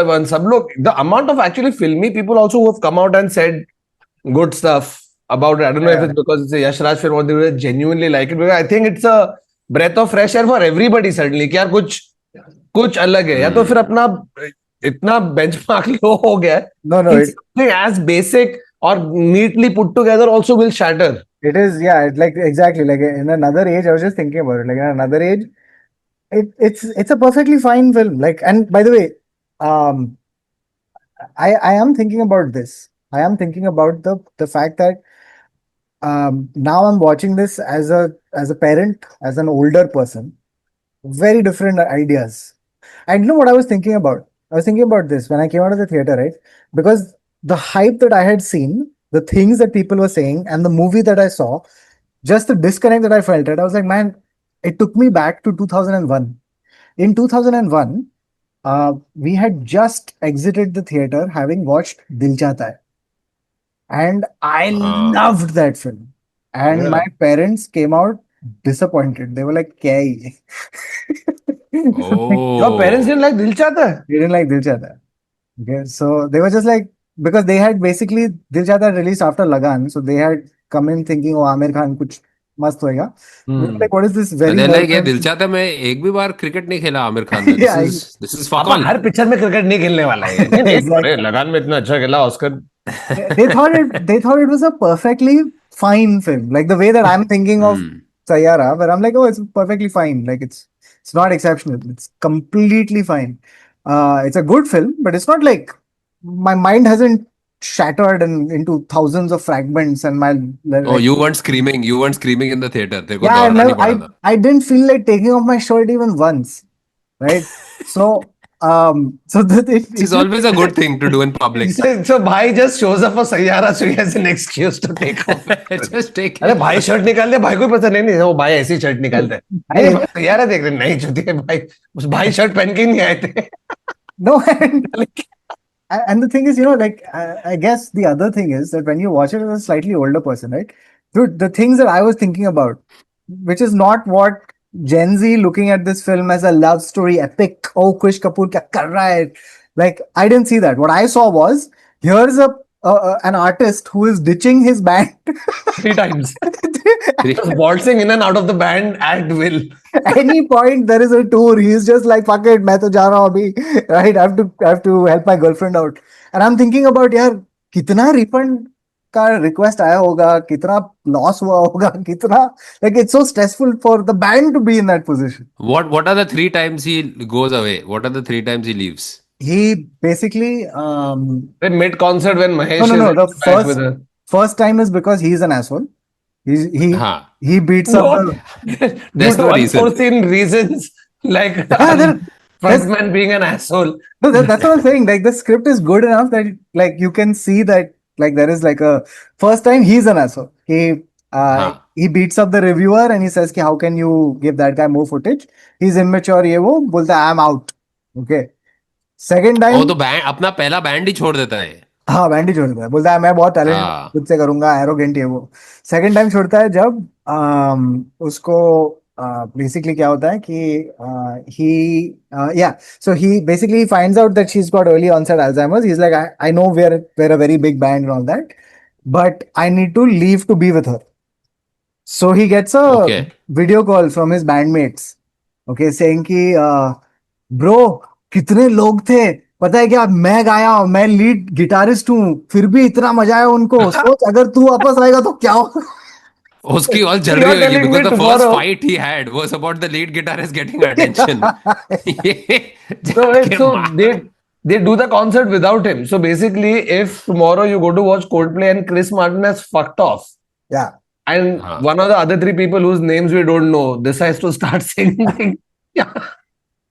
one सब लोग, the amount of actually फिल्मी people also who have come out and said good stuff about it. I don't know if yeah, it's because it's a Yash Raj film or they genuinely like it, because I think it's a breath of fresh air for everybody suddenly कि यार कुछ कुछ अलग है। या तो फिर अपना इतना बेंचमार्क लो हो गया है no, कि something as basic or neatly put together also will shatter. it is, yeah, it's like exactly like in another age. I was just thinking about it. Like in another age, it's a perfectly fine film. Like, and by the way, um, I am thinking about this. I am thinking about the fact that now I'm watching this as a parent, as an older person, very different ideas. I know what I was thinking about. I was thinking about this when I came out of the theater, right? Because the hype that I had seen, the things that people were saying, and the movie that I saw, just the disconnect that I felt, right? I was like, man, it took me back to 2001. In 2001, we had just exited the theater having watched Dil Chahta Hai, and I हाँ loved that film. And my Yeah. parents came out disappointed. They were like, "Kya hai ye?" Like, Your parents oh didn't like Dil Chahta Hai? they didn't like Dil Chahta Hai. Okay, so they were just like, because they had basically Dil Chahta Hai released after Lagan, so they had come in thinking, "Oh, Amir Khan kuch mast hoega." They were like, "What is this very अरे like ये nervous?" दिल चाहता मैं एक भी बार cricket नहीं खेला आमिर खान ने। Yeah, दिस इज फक पापा ऑल। हर पिक्चर में क्रिकेट नहीं खेलने वाला है ये। नहीं नहीं, अरे exactly. लगान में इतना अच्छा खेला Oscar. They thought it was a perfectly fine film, like the way that I'm thinking of hmm Sayara, but I'm like, oh, it's perfectly fine. Like it's not exceptional. It's completely fine. It's a good film, but it's not like my mind hasn't shattered into thousands of fragments and my oh like you weren't screaming in the theater, तेरे को yeah, दौड़ना नहीं पड़ा I था। I didn't feel like taking off my shirt even once, right? So so that Which is always a good thing to do in public. So भाई just shows up for Sayyara, so he has an excuse to take off. Just take अरे it भाई off. Shirt निकाल दे, भाई को पता नहीं, नहीं वो भाई ऐसी शर्ट निकालते हैं। नहीं नहीं I भाई Sayyara देख रहे, नहीं चुती है भाई, उस भाई शर्ट पहन के ही नहीं आए थे। no and the thing is, like I guess the other thing is that when you watch it as a slightly older person, right? Dude, the things that I was thinking about, which is not what Gen Z looking at this film as a love story epic. Oh, Krish Kapoor kya kar raha hai? Like I didn't see that. What I saw was here's an artist who is ditching his band. 3 times. Just waltzing in and out of the band at will. Any point there is a tour, he's just like, fuck it, मैं तो जा रहा हूँ अभी, right? I have to help my girlfriend out. And I'm thinking about यार कितना refund का request आया होगा, कितना loss हुआ होगा, कितना, like it's so stressful for the band to be in that position. What are the 3 times he goes away? What are the 3 times he leaves? He basically Then mid concert when no Mahesh no is no, the back with her. first time is because he's an asshole. He's, he हाँ he beats up No, the there's due no to reason. unforeseen reasons, like yeah, there's frontman being an asshole. no, that's what I'm saying. Like the script is good enough that like you can see that like there is like a first time he's an asshole. हाँ He beats up the reviewer and he says कि how can you give that guy more footage? He's immature ये वो बोलता है I'm out. Okay. Second oh time तो band अपना पहला band ही छोड़ देता है। हाँ बैंड ही छोड़ देता है, बोलता है मैं बहुत टैलेंट हाँ खुद से करूंगा, एरोगेंट है वो। सेकंड टाइम छोड़ता है जब उसको बेसिकली क्या होता है कि he yeah so he basically finds out that she is got early onset Alzheimer's. He is like I know we are a very big band and all that, but I need to leave to be with her. So he gets a okay video call from his bandmates, okay, saying कि bro कितने लोग थे पता है क्या, मैं गाया हूँ, मैं लीड गिटारिस्ट हूँ, फिर भी इतना मजा आया उनको, सोच अगर तू वापस आएगा तो क्या होगा। उसकी all जल You're रही होगी telling me because the first tomorrow. fight he had was about the lead guitarist getting attention. ये So wait, जाके so मार- they do the concert without him. So basically, if tomorrow you go to watch Coldplay and Chris Martin has fucked off, Yeah. and हाँ. one of the other three people whose names we don't know decides to start singing, yeah,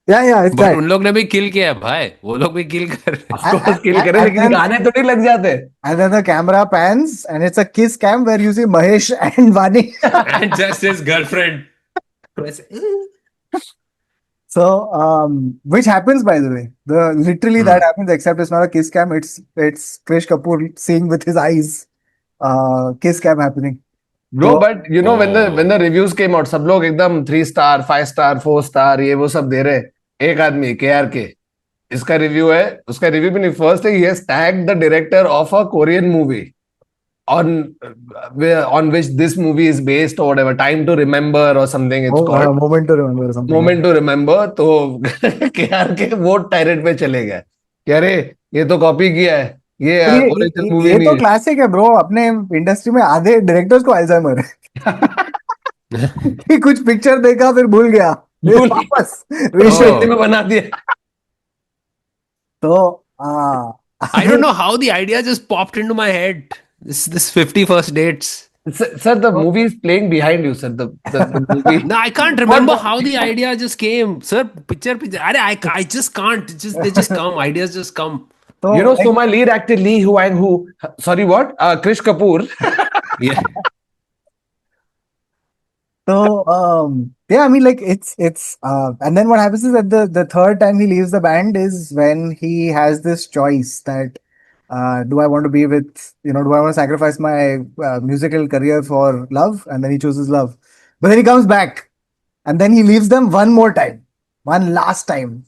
Yeah, it's But that. उन लोग ने भी किल किया है भाई, वो लोग भी किल कर रहे of course kill करे, And लेकिन then- गाने तो नहीं लग जाते. And then the camera pans, and it's a kiss cam where you see Mahesh and Vani. हैं. And just his girlfriend. So, which happens by the way. The literally that happens, except it's not a kiss cam. It's Krish Kapoor seeing with his eyes. Kiss cam happening. Bro, So- but you know when the reviews came out, सब लोग एकदम 3 star, 5 star, 4 star ये वो सब दे रहे. एक आदमी KRK, इसका रिव्यू है, उसका रिव्यू भी नहीं. First he has tagged the director of a Korean movie on which this movie is based or whatever. Time to Remember or something it's called. Moment to remember or something. Moment to Remember. तो KRK वो टायरेट पे चले गए कि अरे ये तो copy किया है, ये ओरिजिनल मूवी ये नहीं तो है. क्लासिक है ब्रो. अपने इंडस्ट्री में आधे डायरेक्टर्स को अल्जाइमर है. कि कुछ पिक्चर देखा फिर भूल गया. फिर भूल- वापस तो reshoot. हिंदी में बना दिया. तो I don't know how the idea just popped into my head. This 51st dates. Sir, the movie is playing behind you, sir. The movie. No, I can't remember how the idea just came. Sir, picture. I just can't. They just come. Ideas just come. तो You know, like, so my lead actor Lee Huang Hu. Sorry, what? Krish Kapoor. Yeah. so yeah, I mean like it's and then what happens is that the third time he leaves the band is when he has this choice that do I want to be with, do I want to sacrifice my musical career for love? And then he chooses love, but then he comes back and then he leaves them one more time, one last time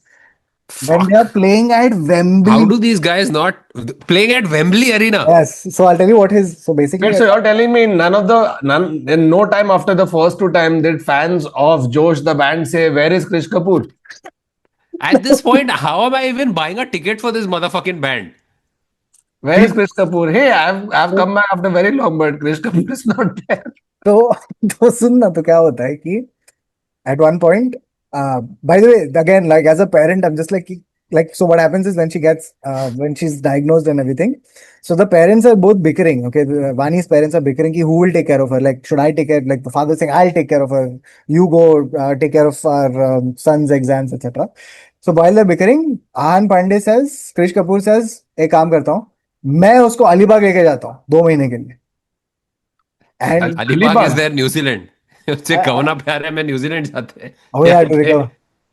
when Fuck. they are playing at Wembley. How do these guys not playing at Wembley Arena? Yes, so I'll tell you what his so basically Wait, so you're telling me in no time after the first two times did fans of Josh the band say, where is Krish Kapoor? At this point, how am I even buying a ticket for this motherfucking band? Where is Krish Kapoor? Hey, I've come back after very long, but Krish Kapoor is not there. तो सुन ना, तो क्या होता है कि at one point, by the way, again, like as a parent, I'm just like so what happens is when she gets when she's diagnosed and everything, so the parents are both bickering. Okay, Vani's parents are bickering ki who will take care of her, like should I take care, like the father saying I'll take care of her, you go take care of our son's exams, etc. So while they're bickering, Ahan Pandey says, Krish Kapoor says, एक काम करता हूँ, मैं उसको अलीबाग लेके जाता हूँ 2 महीने के लिए. And Alibag Alibag. is there, New Zealand. उससे कवना प्यार है, मैं न्यूजीलैंड जाते हैं. Oh, yeah, to recover.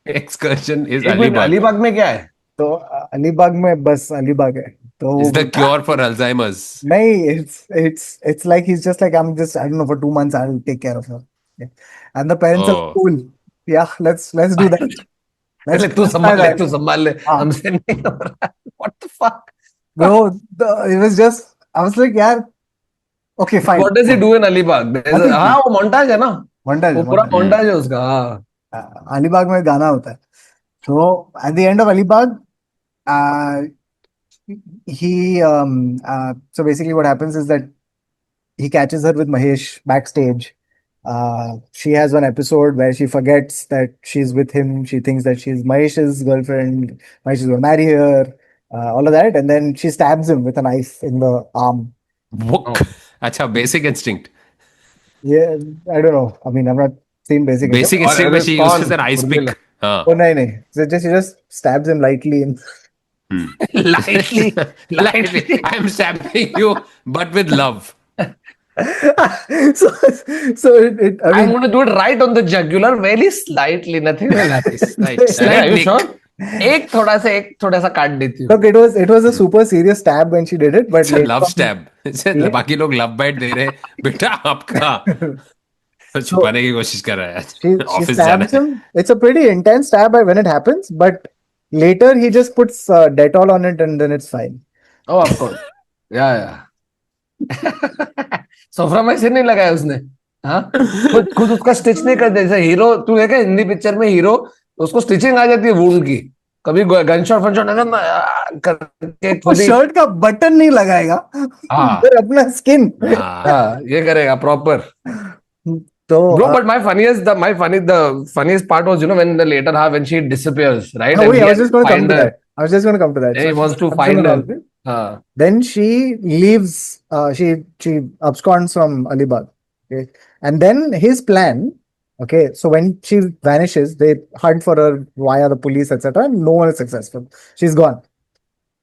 Excursion is एक मिनट, Alibag. अलीबाग में क्या है? तो अलीबाग में बस अलीबाग है. तो It's the cure for Alzheimer's. नहीं, it's like he's just like I'm just I don't know for 2 months I'll take care of her. Yeah. And the parents are Oh. cool. Yeah, let's do that. ले तू संभाल ले हाँ. हमसे नहीं हो रहा. What the fuck? Bro, it was just I was like यार okay fine. What does he do in Alibag? हाँ, वो montage है ना? Montage, वो पूरा montage. montage है उसका. हाँ. अलीबाग में गाना होता है. So at the end of Alibag, so basically what happens is that he catches her with Mahesh backstage. She has one episode where she forgets that she's with him. She thinks that she's Mahesh's girlfriend. Mahesh is going to marry her. All of that, and then she stabs him with a knife in the arm. अच्छा, basic instinct. Yeah, I don't know. I mean, I've not seen Basic Basic Instinct. instinct में she कौन? uses an ice pick. हाँ. Oh, no. So she just stabs him lightly. Lightly. I'm stabbing you, but with love. so I I'm mean, going to do it right on the jugular, very slightly, nothing will happen. Are you Nick. sure? एक थोड़ा सा काट देती हूँ. look, it was a super serious stab when she did it, but It's a later love on- stab. बाकी लोग love bite दे रहे हैं. बेटा आपका तो छुपाने की कोशिश कर रहा है. she ऑफिस जाना stabs है. him. It's a pretty intense stab when it happens, but later he just puts Dettol on it and then it's fine. Oh, of course. Yeah. Soframycin नहीं लगाया उसने. हाँ, खुद उसका स्टिच नहीं कर दे. जैसे हीरो, तू है क्या हिंदी पिक्चर में हीरो, उसको स्टिचिंग आ जाती है वुंड की. कभी गनशॉट फनशॉट करके खुद ही. शर्ट का बटन नहीं लगाएगा. हाँ. फिर अपना स्किन. हाँ. हाँ, ये करेगा proper. So Bro, but the funniest part was, when the later half when she disappears, right? And wait, he I was has just to going to come find to her. that. I was just going to come to that. And So he she wants to comes in find and all her. this. Uh, Then she leaves. She absconds from Alibag. Okay, and then his plan. Okay, so when she vanishes, they hunt for her via the police, etc. No one is successful. She's gone.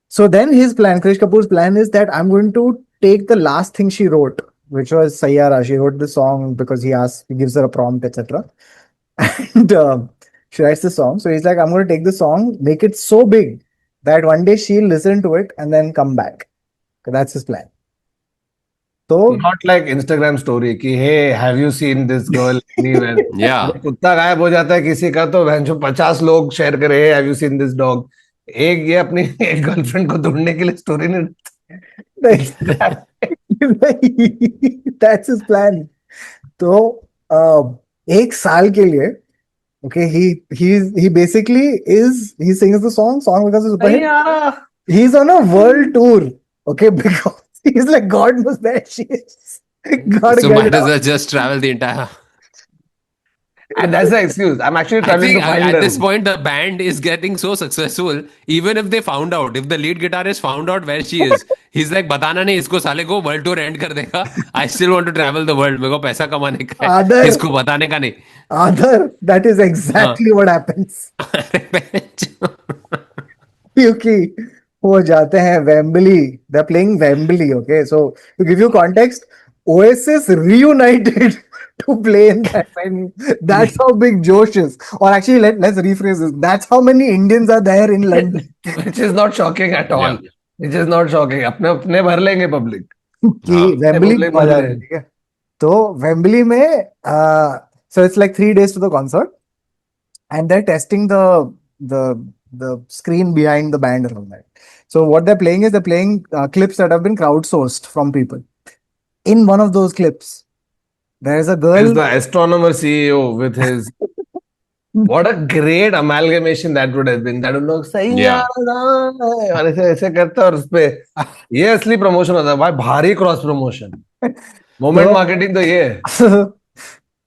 So then his plan, Krish Kapoor's plan, is that I'm going to take the last thing she wrote, which was Sayara. She wrote the song because he gives her a prompt, etc. And she writes the song. So he's like, I'm going to take the song, make it so big that one day she'll listen to it and then come back. So that's his plan. So not like Instagram story कि hey, have you seen this girl anywhere? Yeah. अरे कुत्ता गायब हो जाता है किसी का तो भैंसो 50 लोग शेयर करे hey, have you seen this dog? एक ये अपनी एक गर्लफ्रेंड को ढूंढने के लिए स्टोरी ने Instagram पे। that's his plan. तो एक साल के लिए okay, he basically he sings the song becomes a super नहीं hit. आ रहा He's on a world tour, okay, because he's like, God knows where she is. Gotta So get might it as out. well just travel the entire. and that's the excuse I'm actually I traveling think to find at her. this point the band is getting so successful. Even if they found out, if the lead guitarist found out where she is, he's like बताना नहीं इसको साले को world tour and कर देगा. I still want to travel the world. मेरे को पैसा कमाने का है. Other, इसको बताने का नहीं. that is हाँ. exactly what happens. अरे क्योंकि वो जाते हैं Wembley, they're playing Wembley, okay? So to give you context, Oasis reunited to play in that venue. That's how big Josh is. Or actually, let's rephrase this. That's how many Indians are there in London. which is not shocking at all. Yeah. Which is not shocking. अपने अपने भर लेंगे public. कि हाँ. Wembley public मजा भर है, ले. ठीक है? तो वेम्बली में so it's like 3 days to the concert, and they're testing the the screen behind the band and all that. So what they're playing is they're playing clips that have been crowdsourced from people. In one of those clips, there is a Is girl. the astronomer CEO with his what a great amalgamation that would have been. That would look सही Yeah. और ऐसे ऐसे करता और उसपे ये असली promotion होता है भाई भारी क्रॉस प्रमोशन मोमेंट तो- मार्केटिंग तो ये है.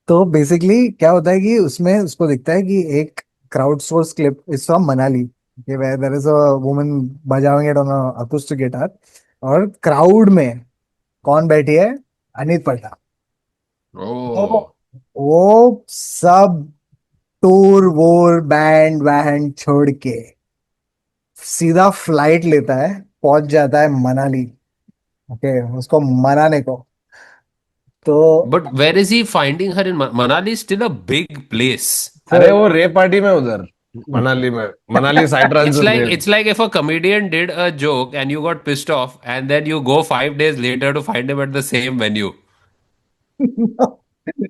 तो बेसिकली क्या होता है कि उसमें उसको दिखता है कि एक crowd source clip is from Manali, where there is a woman बजाविंग it on a acoustic guitar, और क्राउड में कौन बैठी है? अनित पटना. Oh. वो सब टूर वोर बैंड वैंड छोड़ के सीधा फ्लाइट लेता है, पहुंच जाता है मनाली, ओके, उसको मनाने को. तो But where is he finding her in Manali? Is still a big place. अरे वो रेप पार्टी में उधर मनाली में Manali side It's run like it's like if a comedian did a joke and you got pissed off, and then you go 5 days later to find him at the same venue.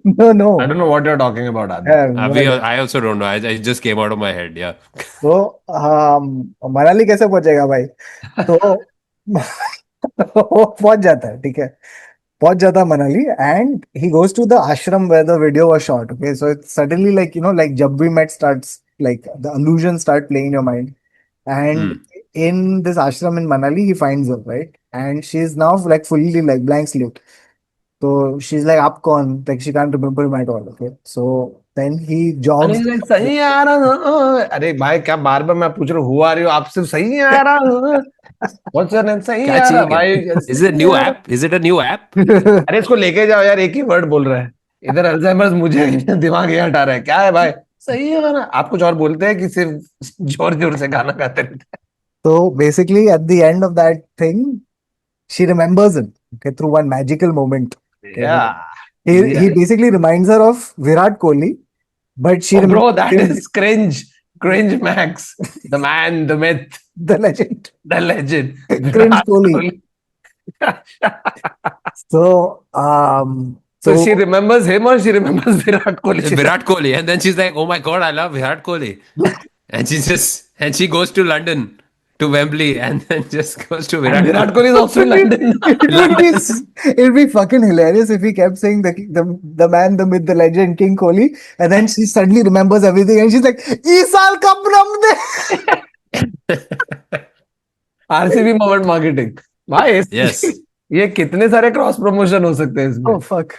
no. I don't know what you're talking about Adi. I also don't know. I just came out of my head. Yeah. तो मनाली कैसे पहुंचेगा भाई? तो वो पहुंच जाता है, ठीक है, पहुंच जाता है Manali, and he goes to the ashram where the video was shot. Okay, so it's suddenly like like Jab We Met starts, like the illusion start playing in your mind, and in this ashram in Manali he finds her, right, and she's now like fully like blank slate. So she's like, "Aap kaun?" Like she can't remember him at all. Okay, so then he अरे jogs. like, सही आ रहा अरे भाई क्या बार बार मैं पूछ रहा हूँ हुआ रही हो आप सिर्फ सही आ रहा What's your name? सही क्या आ रहा चाहिए भाई क्या? Is it a new app? Is it a new app? अरे इसको लेके जाओ यार एक ही वर्ड बोल रहा है इधर अल्जाइमर्स मुझे दिमाग ये हटा रहा है क्या है भाई सही है ना आप कुछ और बोलते हैं कि सिर्फ जोर जोर से गाना गाते रहते हैं So basically, at the end of that thing, she remembers him, okay, through one magical moment. yeah He basically reminds her of Virat Kohli, but she oh, bro remembers that him, is cringe max the man the myth the legend. the legend Cringe Virat Kohli. So so she remembers him or she remembers Virat Kohli Virat Kohli, and then she's like, "Oh my God, I love Virat Kohli," and she goes to London, to Wembley, and then just goes to and Virat. Virat Kohli is also in London it would be fucking hilarious if he kept saying the man, the myth, the legend, King Kohli, and then she suddenly remembers everything, and she's like, "Is saal cup ram de." RCB moment marketing भाई Yes. ये कितने सारे cross promotion हो सकते हैं इसमें Oh fuck.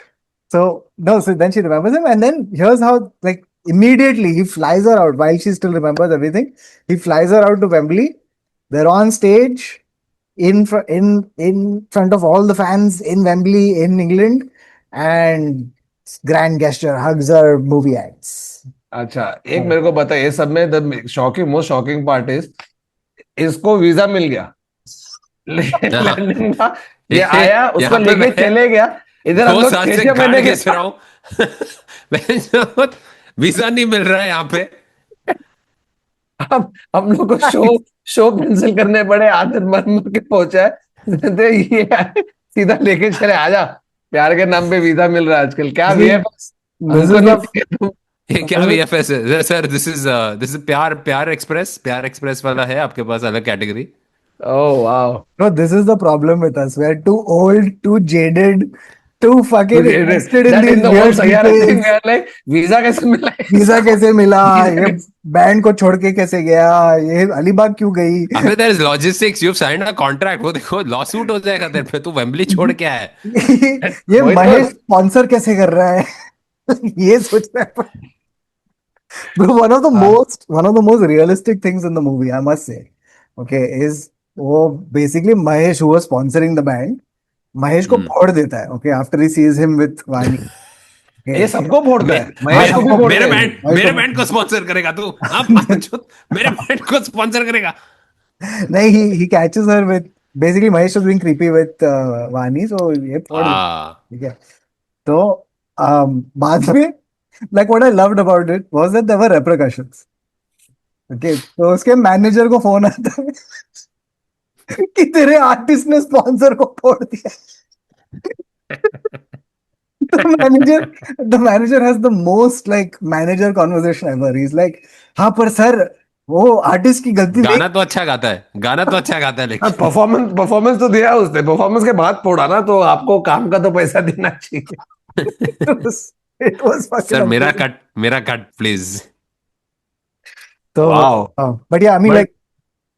So no, so then she remembers him, and then here's how like immediately he flies her out while she still remembers everything. He flies her out to Wembley. They're on stage in front of all the fans in Wembley in England, and grand gesture, hugs her, movie ends. अच्छा, एक मेरे को बता, ये सब में the shocking most shocking part is इसको visa मिल गया हाँ, लंदन का। ये आया, उसको यहाँ पे लेके मैं चले गया। इधर हम 2 लोग साल से 6 गाड़ महीने के घिस रहा हूँ वीजा नहीं मिल रहा है यहाँ पे। हम लोग को शो शो कैंसिल करने पड़े, आदत मर मर के पहुंचा है। तो ये सीधा लेके चले, आजा, प्यार के नाम पे वीजा मिल रहा है आजकल। क्या वीएफएक्स This हमको is नहीं the दिखे तुम। ये क्या वीएफएस है सर? दिस इज प्यार एक्सप्रेस वाला है आपके पास अलग category? Oh wow, no, this is the problem with us. We're too old, too jaded, too fucking invested in that in these the whole weird Sayyara thing details. we are like, visa कैसे मिला है? Visa कैसे मिला, visa ये कैसे- band को छोड़ के कैसे गया, ये अलीबाग क्यों गई? अबे there is logistics, you have signed a contract. वो देखो लॉ सूट हो जाएगा तेरे पे, तू वेम्बली छोड़ के आया है। ये वही तो। महेश स्पॉन्सर कैसे कर रहा है? ये सोच रहा है। Bro, one of the most realistic things in the movie, I must say, okay, is वो basically Mahesh who was sponsoring the band, Mahesh को फोड़ देता है, okay, after he sees him with वानी। Okay. ये सबको फोड़ता है, महेश को भी सबको- फोड़ता है। मेरे बैंड को स्पॉन्सर करेगा तू? आप मेरे बैंड को स्पॉन्सर करेगा? नहीं, he catches her with basically Mahesh was being creepy with Vani, so ये फोड़ देता है, हाँ, ठीक है। तो बाद में like what I loved about it was that there were repercussions. Okay, तो उसके मैनेजर को फोन आता है कि तेरे आर्टिस्ट ने स्पॉन्सर को फोड़ दिया। the manager has the most like manager conversation ever. He's like, हाँ पर सर वो आर्टिस्ट की गलती गाना तो अच्छा गाता है, लेकिन परफॉर्मेंस तो दिया उसने, परफॉर्मेंस के बाद फोड़ा ना, तो आपको काम का तो पैसा देना चाहिए। it was fucking sir amazing. मेरा कट प्लीज। तो Wow. but yeah, I mean But- like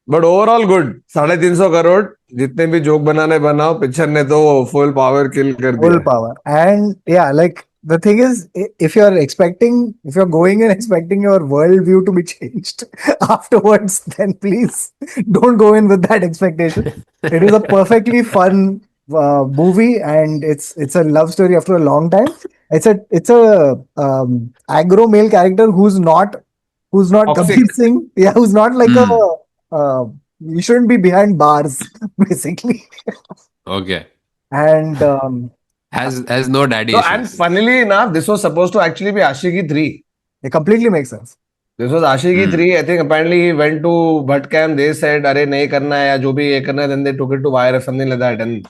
but overall good. 350 crore जितने भी जोक बनाने बनाओ, पिक्चर ने तो फुल पावर किल कर full दिया। power. And yeah, like the thing is, if you're going and expecting your worldview to be changed afterwards, then please don't go in with that expectation. It is a perfectly fun movie, and it's a love story after a long time. It's a aggro male character who's not Toxic. Kabir Singh. Yeah, who's not like you shouldn't be behind bars, basically. Okay, And has no daddy So, and funnily enough, this was supposed to actually be Ashiki 3. it completely makes sense. This was Ashiki 3. I think apparently he went to Bhat Camp. They said, "अरे नहीं करना है या जो भी ये करना है." Then they took it to Wire or something like that. And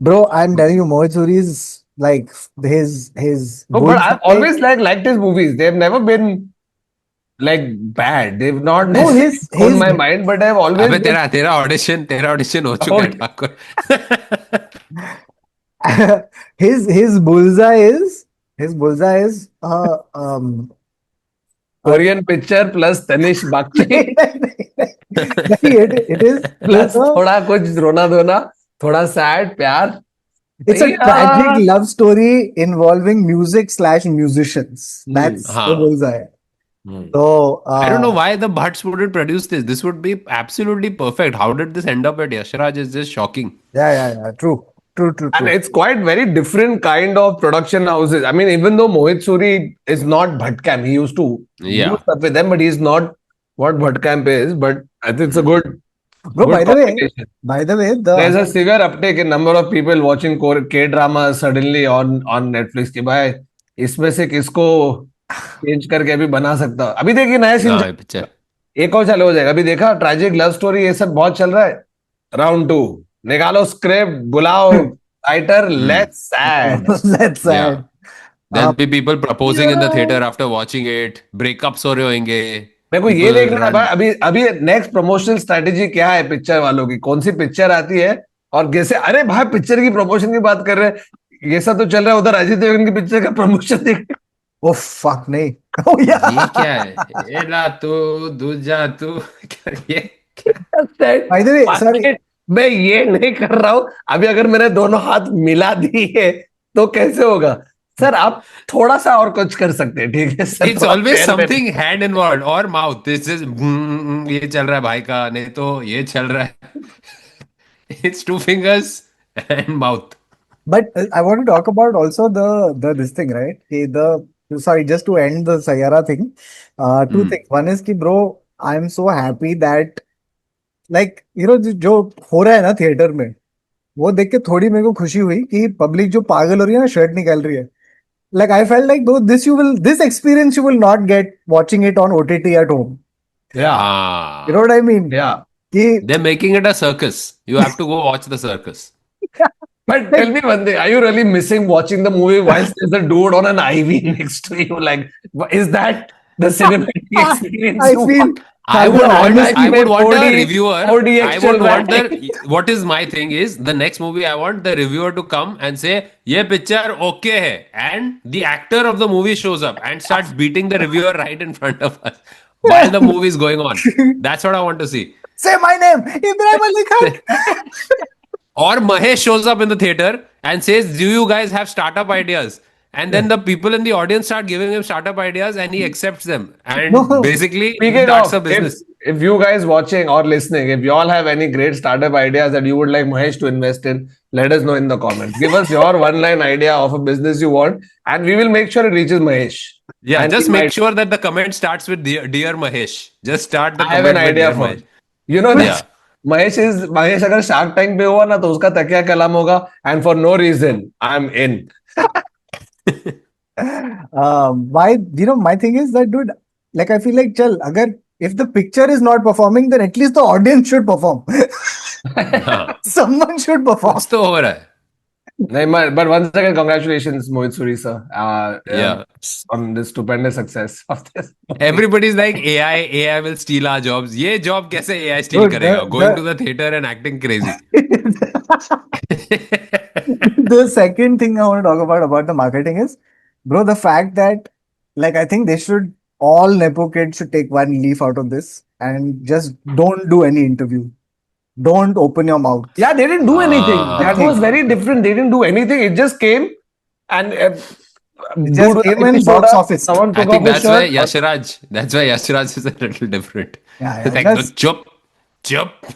Bro, I'm telling you, Mohit Suri's like his no, but I've always liked his movies. They've never been like bad. They've not No, necessarily on my mind, but I've always अबे been- तेरा audition हो चुका है Okay. Thakur. his bullseye is Korean picture plus Tanish Bakshi it is plus थोड़ा कुछ रोना धोना, थोड़ा sad प्यार। it's a Yeah. tragic love story involving music/musicians. That's the हाँ. bullseye. Hmm. So I don't know why the Butts wouldn't produce this. This would be absolutely perfect. How did this end up at Yashraj? Is just shocking. yeah. True. And it's quite very different kind of production houses. I mean, even though Mohit Suri is not Bhatkamp, he used to Yeah. do stuff with them, but he's not what Bhatkamp is. But I think it's a good, Bro, good by the way, combination. the There's a severe uptake in number of people watching K dramas suddenly on Netflix. कि भाई इसमें से किसको change करके अभी बना सकता हूँ। अभी देखिए नया सीन No, picture. एक और चालू हो जाएगा। अभी देखा ट्रैजिक लव स्टोरी, ये सब बहुत चल रहा है। राउंड 2 निकालो स्क्रिप्ट, बुलाओ writer, let's sad. let's Yeah. There'll be people proposing in the Yeah. theater after watching it. Breakups हो रहे होंगे। मेरे को ये People देखना है run- भाई, अभी नेक्स्ट प्रमोशनल स्ट्रेटेजी क्या है पिक्चर वालों की, कौन सी पिक्चर आती है और कैसे। अरे भाई पिक्चर की प्रमोशन की बात कर रहे हैं, ये सब तो चल रहा है, उधर अजय देवगन की पिक्चर का प्रमोशन देख। oh fuck नहीं oh yeah ये क्या है? एला तू दूजा तू ये by the way sorry मैं ये नहीं कर रहा हूं। अभी अगर मैंने दोनों हाथ मिला दिए तो कैसे होगा? सर आप थोड़ा सा और कुछ कर सकते हैं, ठीक है सर, It's थोड़ा always पैर में something hand involved or mouth. This is ये चल रहा है भाई का, नहीं तो ये चल रहा है. It's two fingers and mouth. But I want to talk about also the this thing, right? Sorry, just to end the Sayara thing. Two things. One is कि bro, I'm so happy that like जो हो रहा है ना theatre में, वो देख के थोड़ी मेरे को खुशी हुई कि पब्लिक जो पागल हो रही है ना, शर्ट निकाल रही है. Like I felt like though this experience you will not get watching it on OTT at home. या You know what I mean? या कि They're making it a circus. You have to go watch the circus. But tell me one thing, are you really missing watching the movie whilst there's a dude on an IV next to you? Like, is that the cinematic experience I you feel want? I would Well, want, honestly, I would want 4D the reviewer. 4DX I चल would रहा want है. the. What is my thing is the next movie. I want the reviewer to come and say, "ये picture okay है," and the actor of the movie shows up and starts beating the reviewer right in front of us while the movie is going on. That's what I want to see. say my name, Ibrahim Ali Khan. Or Mahesh shows up in the theater and says, "Do you guys have startup ideas?" And then the people in the audience start giving him startup ideas, and he accepts them. And No. basically, Speaking that's a of, business. if you guys watching or listening, if you all have any great startup ideas that you would like Mahesh to invest in, let us know in the comments. Give us your one-line idea of a business you want, and we will make sure it reaches Mahesh. Yeah, And just he make might- sure that the comment starts with dear Mahesh. Just start the I have comment an with idea Dear for Mahesh. you know Yeah. that Mahesh अगर shark tank पे हुआ ना तो उसका तकिया कलाम होगा and for no reason I am in. My thing is that, dude, like I feel like, chal, agar if the picture is not performing, then at least the audience should perform. हाँ, Someone should perform. कुछ तो हो रहा है. नहीं, but once again congratulations Mohit Suri sir, Yeah. on this stupendous success of this. Everybody's like AI will steal our jobs. ये job कैसे AI steal Dude, करेगा? the- Going the- to the theater and acting crazy. The second thing I want to talk about the marketing is, bro, the fact that, like, I think they should, all Nepo kids should take one leaf out of this and just don't do any interview. Don't open your mouth. Yeah, they didn't do anything. Ah. That was very different. They didn't do anything. It just came and It just came in box office. Someone I took think off his that's why shirt. Yashraj is a little different. Yeah, It's like, just- chup.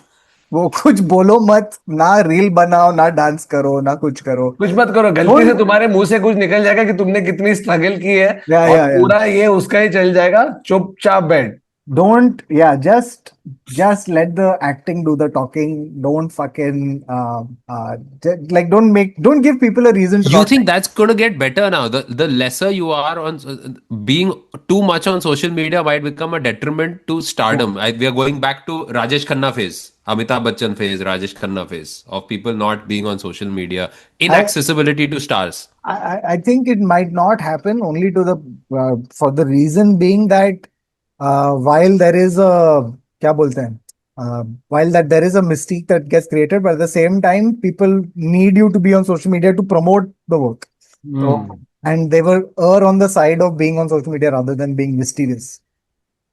वो कुछ बोलो मत, ना reel बनाओ, ना dance करो, ना कुछ करो. कुछ मत करो, गलती से तुम्हारे मुंह से कुछ निकल जाएगा कि तुमने कितनी स्ट्रगल की है Yeah, और yeah, yeah. पूरा ये उसका ही चल जाएगा. चुपचाप बैठ. Don't, yeah, just let the acting do the talking. Don't fucking like don't give people a reason to You not think that's going to get better now? The lesser you are on being too much on social media might become a detriment to stardom. We are going back to Rajesh Khanna phase, Amitabh Bachchan phase, Rajesh Khanna phase of people not being on social media, inaccessibility to stars. I think it might not happen only to the for the reason being that while there is a क्या बोलते हैं while that there is a mystique that gets created, but at the same time people need you to be on social media to promote the work. So, and they were on the side of being on social media rather than being mysterious.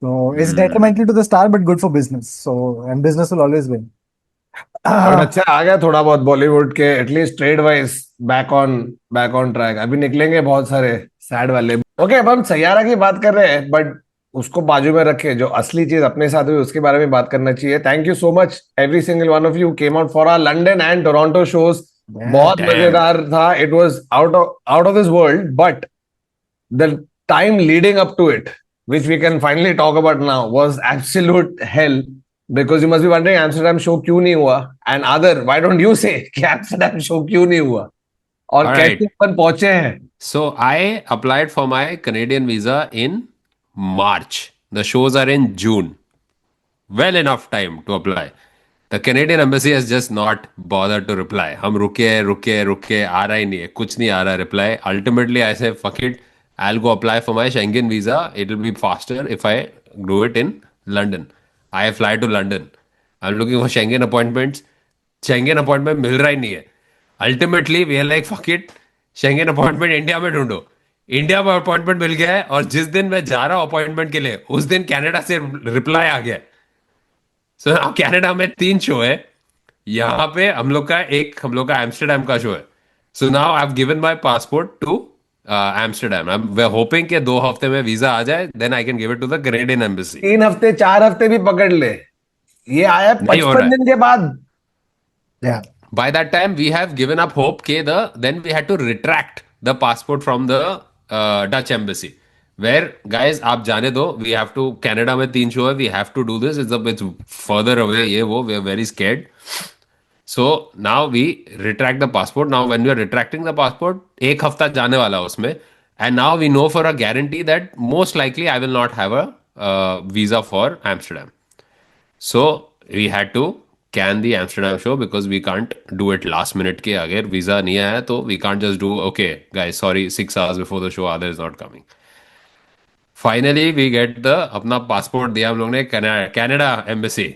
So it's detrimental to the star, but good for business. So and business will always win. But अच्छा आ गया थोड़ा बहुत बॉलीवुड के at least trade wise back on track. अभी निकलेंगे बहुत सारे sad वाले. ओके, अब हम सैयारा की बात कर रहे हैं बट उसको बाजू में रखे जो असली चीज अपने साथ हुई उसके बारे में बात करना चाहिए. Thank you so much every single one of you came out for our London and Toronto shows. बहुत damn. मजेदार था. It was out of this world, but the time leading up to it which we can finally talk about now was absolute hell. Because you must be wondering Amsterdam show क्यों नहीं हुआ, and other why don't you say कि Amsterdam show क्यों नहीं हुआ और All right. कैसे अपन पहुंचे हैं. So I applied for my Canadian visa in March. The shows are in June. Well enough time to apply. The Canadian embassy has just not bothered to reply. हम रुके आ रहा ही नहीं है, कुछ नहीं आ रहा reply. Ultimately I say fuck it. I'll go apply for my Schengen visa. It'll be faster if I do it in London. I fly to London. I'm looking for Schengen appointments. Schengen appointment मिल रहा ही नहीं है. Ultimately we are like fuck it. Schengen appointment India में ढूंढो. India में appointment मिल गया है और जिस दिन मैं जा रहा हूँ अपॉइंटमेंट के लिए उस दिन कनाडा से रिप्लाई आ गया. सो कनाडा में 3 शो है. यहाँ पे हम लोग का एम्स्टरडेम का शो है. So now I have given my passport to Amsterdam. We're hoping कि 2 हफ्ते में वीजा आ जाए, then I can give it to the Canadian embassy. 3 हफ्ते 4 हफ्ते भी पकड़ ले, ये आया नहीं हो रहा 55 है. दिन के बाद. Yeah. By that time we have given up hope कि then we had to retract the passport from the Dutch embassy, where guys आप जाने दो, we have to, Canada में 3 शो है, we have to do this, it's further away, ये वो, we are very scared. So now we retract the passport. Now when we are retracting the passport, 1 हफ्ता जाने वाला है उसमें, and now we know for a guarantee that most likely I will not have a visa for Amsterdam. So we had to can the Amsterdam show because we can't do it last minute के अगर visa नहीं आया तो we can't just do okay guys sorry 6 hours before the show other is not coming. Finally we get the अपना passport दिया हम लोग ने Canada embassy.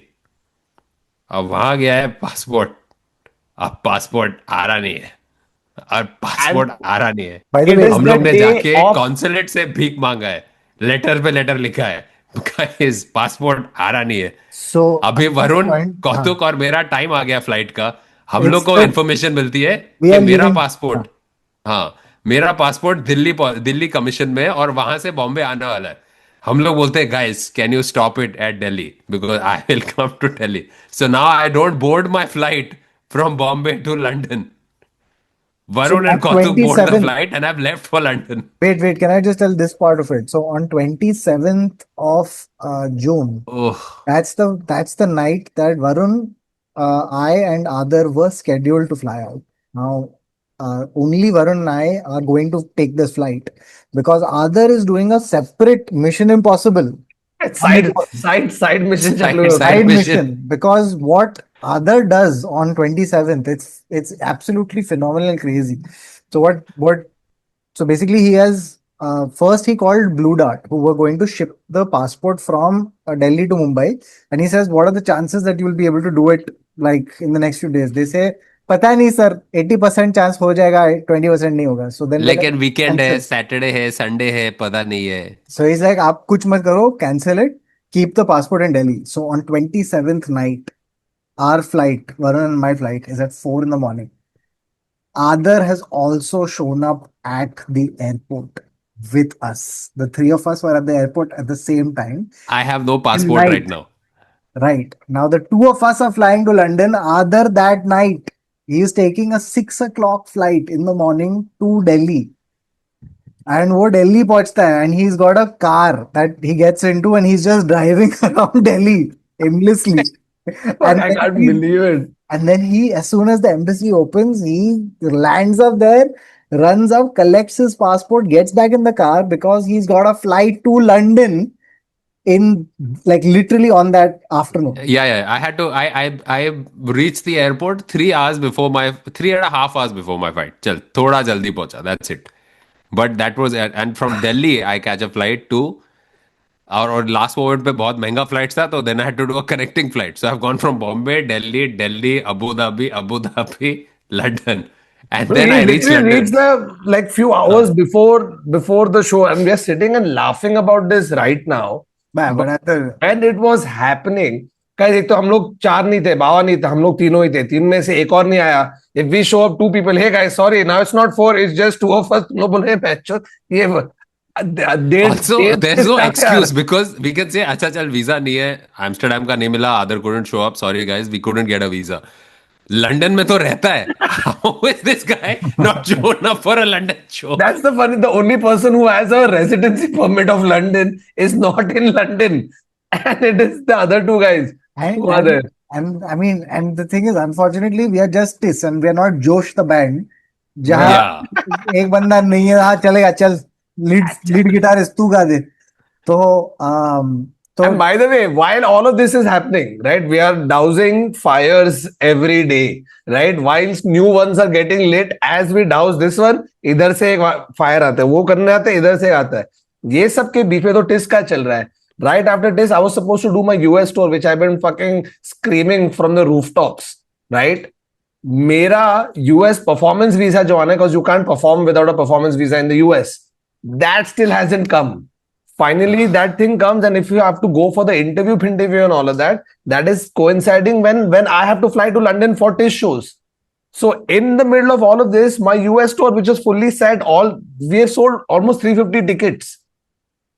अब वहां गया है passport. अब passport आ रहा नहीं है और passport आ रहा नहीं है. By the It way, is हम the लोग ने day जाके of- कॉन्सुलेट से भीख मांगा है, लेटर पे लेटर लिखा है गाइस पासपोर्ट आ रहा नहीं है. so अभी at this वरुण point, कौतुक और मेरा टाइम आ गया फ्लाइट का. हम It's लोग को the- इन्फॉर्मेशन मिलती है We कि are मेरा leaving- पासपोर्ट, हाँ मेरा पासपोर्ट दिल्ली कमीशन में है और वहां से बॉम्बे आने वाला है. हम लोग बोलते हैं guys can you stop it at Delhi because I will come to Delhi. So now I don't board my flight from Bombay to London. Varun on and Kautuk board the 27th flight and I've left for London. wait, can I just tell this part of it? So on 27th of June, Oh, that's the night that Varun, I and Adar were scheduled to fly out. Now, only Varun and I are going to take this flight because Adar is doing a separate Mission Impossible side mission Side- चालू है. side side mission. mission because what Adar does on 27th, it's absolutely phenomenal and crazy. So so basically he has first he called Blue Dart, who were going to ship the passport from Delhi to Mumbai, and he says, what are the chances that you will be able to do it like in the next few days? They say, पता नहीं sir, 80% chance हो जाएगा, 20% नहीं होगा. So then लेकिन weekend है, cancel. Saturday है, Sunday है, पता नहीं है. So he's like, आप कुछ मत करो, cancel it, keep the passport in Delhi. So on 27th night, our flight, Varun and my flight, is at 4 in the morning. Adar has also shown up at the airport with us. The three of us were at the airport at the same time. I have no passport Right. right now. Right. Now the two of us are flying to London. Adar that night, he is taking a 6 o'clock flight in the morning to Delhi. And वो Delhi पहुंचता है and he's got a car that he gets into and he's just driving around Delhi aimlessly. Fuck, And I then can't he- believe it. And then he, as soon as the embassy opens, he lands up there, runs up, collects his passport, gets back in the car because he's got a flight to London in like literally on that afternoon. Yeah. I had to. I reached the airport 3 hours before my 3.5 hours before my flight. चल थोड़ा जल्दी पहुंचा. That's it. But that was and from Delhi I catch a flight to. और last moment पे बहुत महंगा flight था तो then I had to do a connecting flight. So I have gone from Bombay, Delhi, Abu Dhabi, London, and then I We reached literally London. reached the like few hours before the show, and we are sitting and laughing about this right now. But at the And it was happening. Guys, एक तो हम लोग 4 नहीं थे, बाबा नहीं था, हम लोग तीनों ही थे. 3 में से एक और नहीं आया. If we show up 2 people, hey guys, sorry, now it's not 4, it's just 2 of us. तुम लोग बोल रहे हैं पैचो ये Also, there's no excuse because we can say, अच्छा चल वीजा नहीं है, एम्स्टरडेम का नहीं मिला, other couldn't show up, sorry guys, we couldn't get a visa. London में तो रहता है. How is this guy not shown up for a London show? That's the funny. The only person who has a residency permit of London is not in London, and it is the other 2 guys and, who are there. and I mean, and the thing is, unfortunately, we are Justice and we are not Josh the band. जहाँ Yeah. एक बंदा नहीं है, हाँ चलेगा, चल lead guitarist तू गा दे. तो And by the way, while all of this is happening, right, we are dousing fires every day, right? Whilst new ones are getting lit, as we douse this one, इधर से एक fire आता है, वो करने आता है, इधर से आता है. ये सब के बीच में तो टिस का चल रहा है. Right after this, I was supposed to do my US tour, which I've been fucking screaming from the rooftops, right? मेरा US performance visa जो आना है, because you can't perform without a performance visa in the US, that still hasn't come. Finally, that thing comes, and if you have to go for the interview and all of that, that is coinciding when I have to fly to London for Tish shows. So in the middle of all of this, my US tour, which was fully set, we have sold almost 350 tickets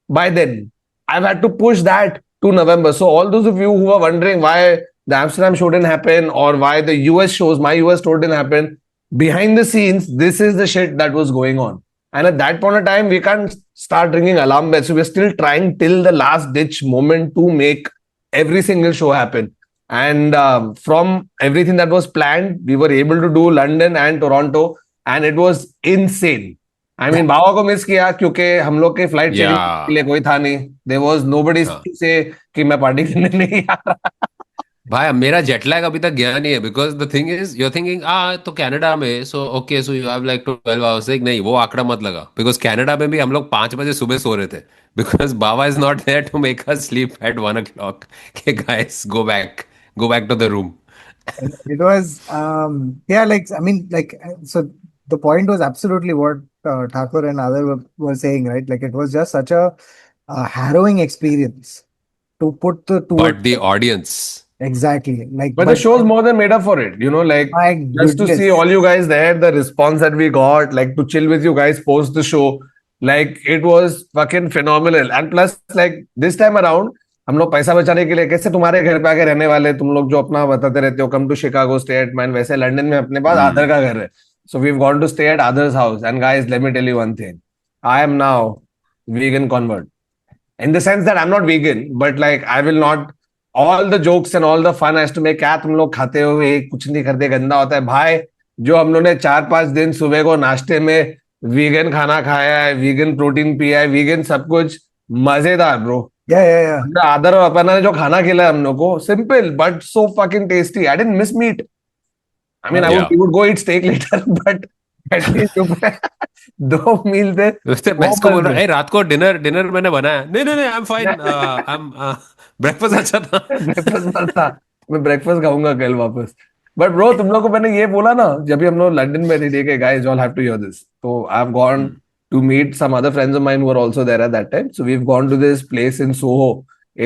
by then. I've had to push that to November. So all those of you who are wondering why the Amsterdam show didn't happen or why the US shows, my US tour didn't happen, behind the scenes, this is the shit that was going on. And at that point of time, we can't start ringing alarm bells. So we're still trying till the last ditch moment to make every single show happen. And from everything that was planned, we were able to do London and Toronto, and it was insane. I mean बाबा को miss किया क्योंकि हम लोग के flight change Yeah. के लिए कोई था नहीं. देयर वाज नोबडी हाँ. से कि मैं पार्टी करने नहीं आ रहा. भाई मेरा जेट लैग अभी तक गया नहीं है because the thing is you are thinking तो कनाडा में so okay so you have like 12 hours एक नहीं वो आंकड़ा मत लगा बिकॉज कनाडा में भी हम लोग 5 बजे सुबह सो रहे थे because Baba is not there to make us sleep at 1 o'clock के guys go back to the room. It was, yeah, like, I mean, like, so the point was absolutely what Thakur and other were saying, right? Like, it was just such a harrowing experience to put the two. But the audience. Exactly. Like, But the show's more than made up for it, like my just to goodness. see all you guys there, the response that we got, like to chill with you guys post the show, like it was fucking phenomenal. And plus, like this time around, हम लोग पैसा बचाने के लिए कैसे तुम्हारे घर पे आके रहने वाले, तुम लोग जो अपना बताते रहते हो, come to Chicago, stay at mine, वैसे लंदन में अपने पास आदर का घर है. So we've gone to stay at Adar's house. And guys, let me tell you one thing. I am now vegan convert. In the sense that I'm not vegan, but like I will not, all the jokes and all the fun has to make, क्या तुम लोग खाते हो, ये कुछ नहीं करते, गंदा होता है. भाई जो हम लोग ने 4-5 दिन सुबह को नाश्ते में वीगन खाना खाया है, वीगन प्रोटीन पिया है, वीगन सब कुछ मजेदार ब्रो. Yeah. आदर और अपना ने जो खाना खिलाया हम लोग को, simple but so fucking tasty. I didn't miss meat. I mean, Yeah. we would go eat steak later, but at least दो मील थे. मैं इसको बोल रहा रात को डिनर मैंने बनाया. नहीं I am fine. I am breakfast अच्छा था. ब्रेकफास्ट मस्त था. मैं ब्रेकफास्ट खाऊंगा कल वापस. बट ब्रो तुम लोग को मैंने ये बोला ना जब भी हम लोग लंदन में थे कि guys all have to hear this. तो I have gone to meet some other friends of mine who were also there at that time. So we've gone to this place in Soho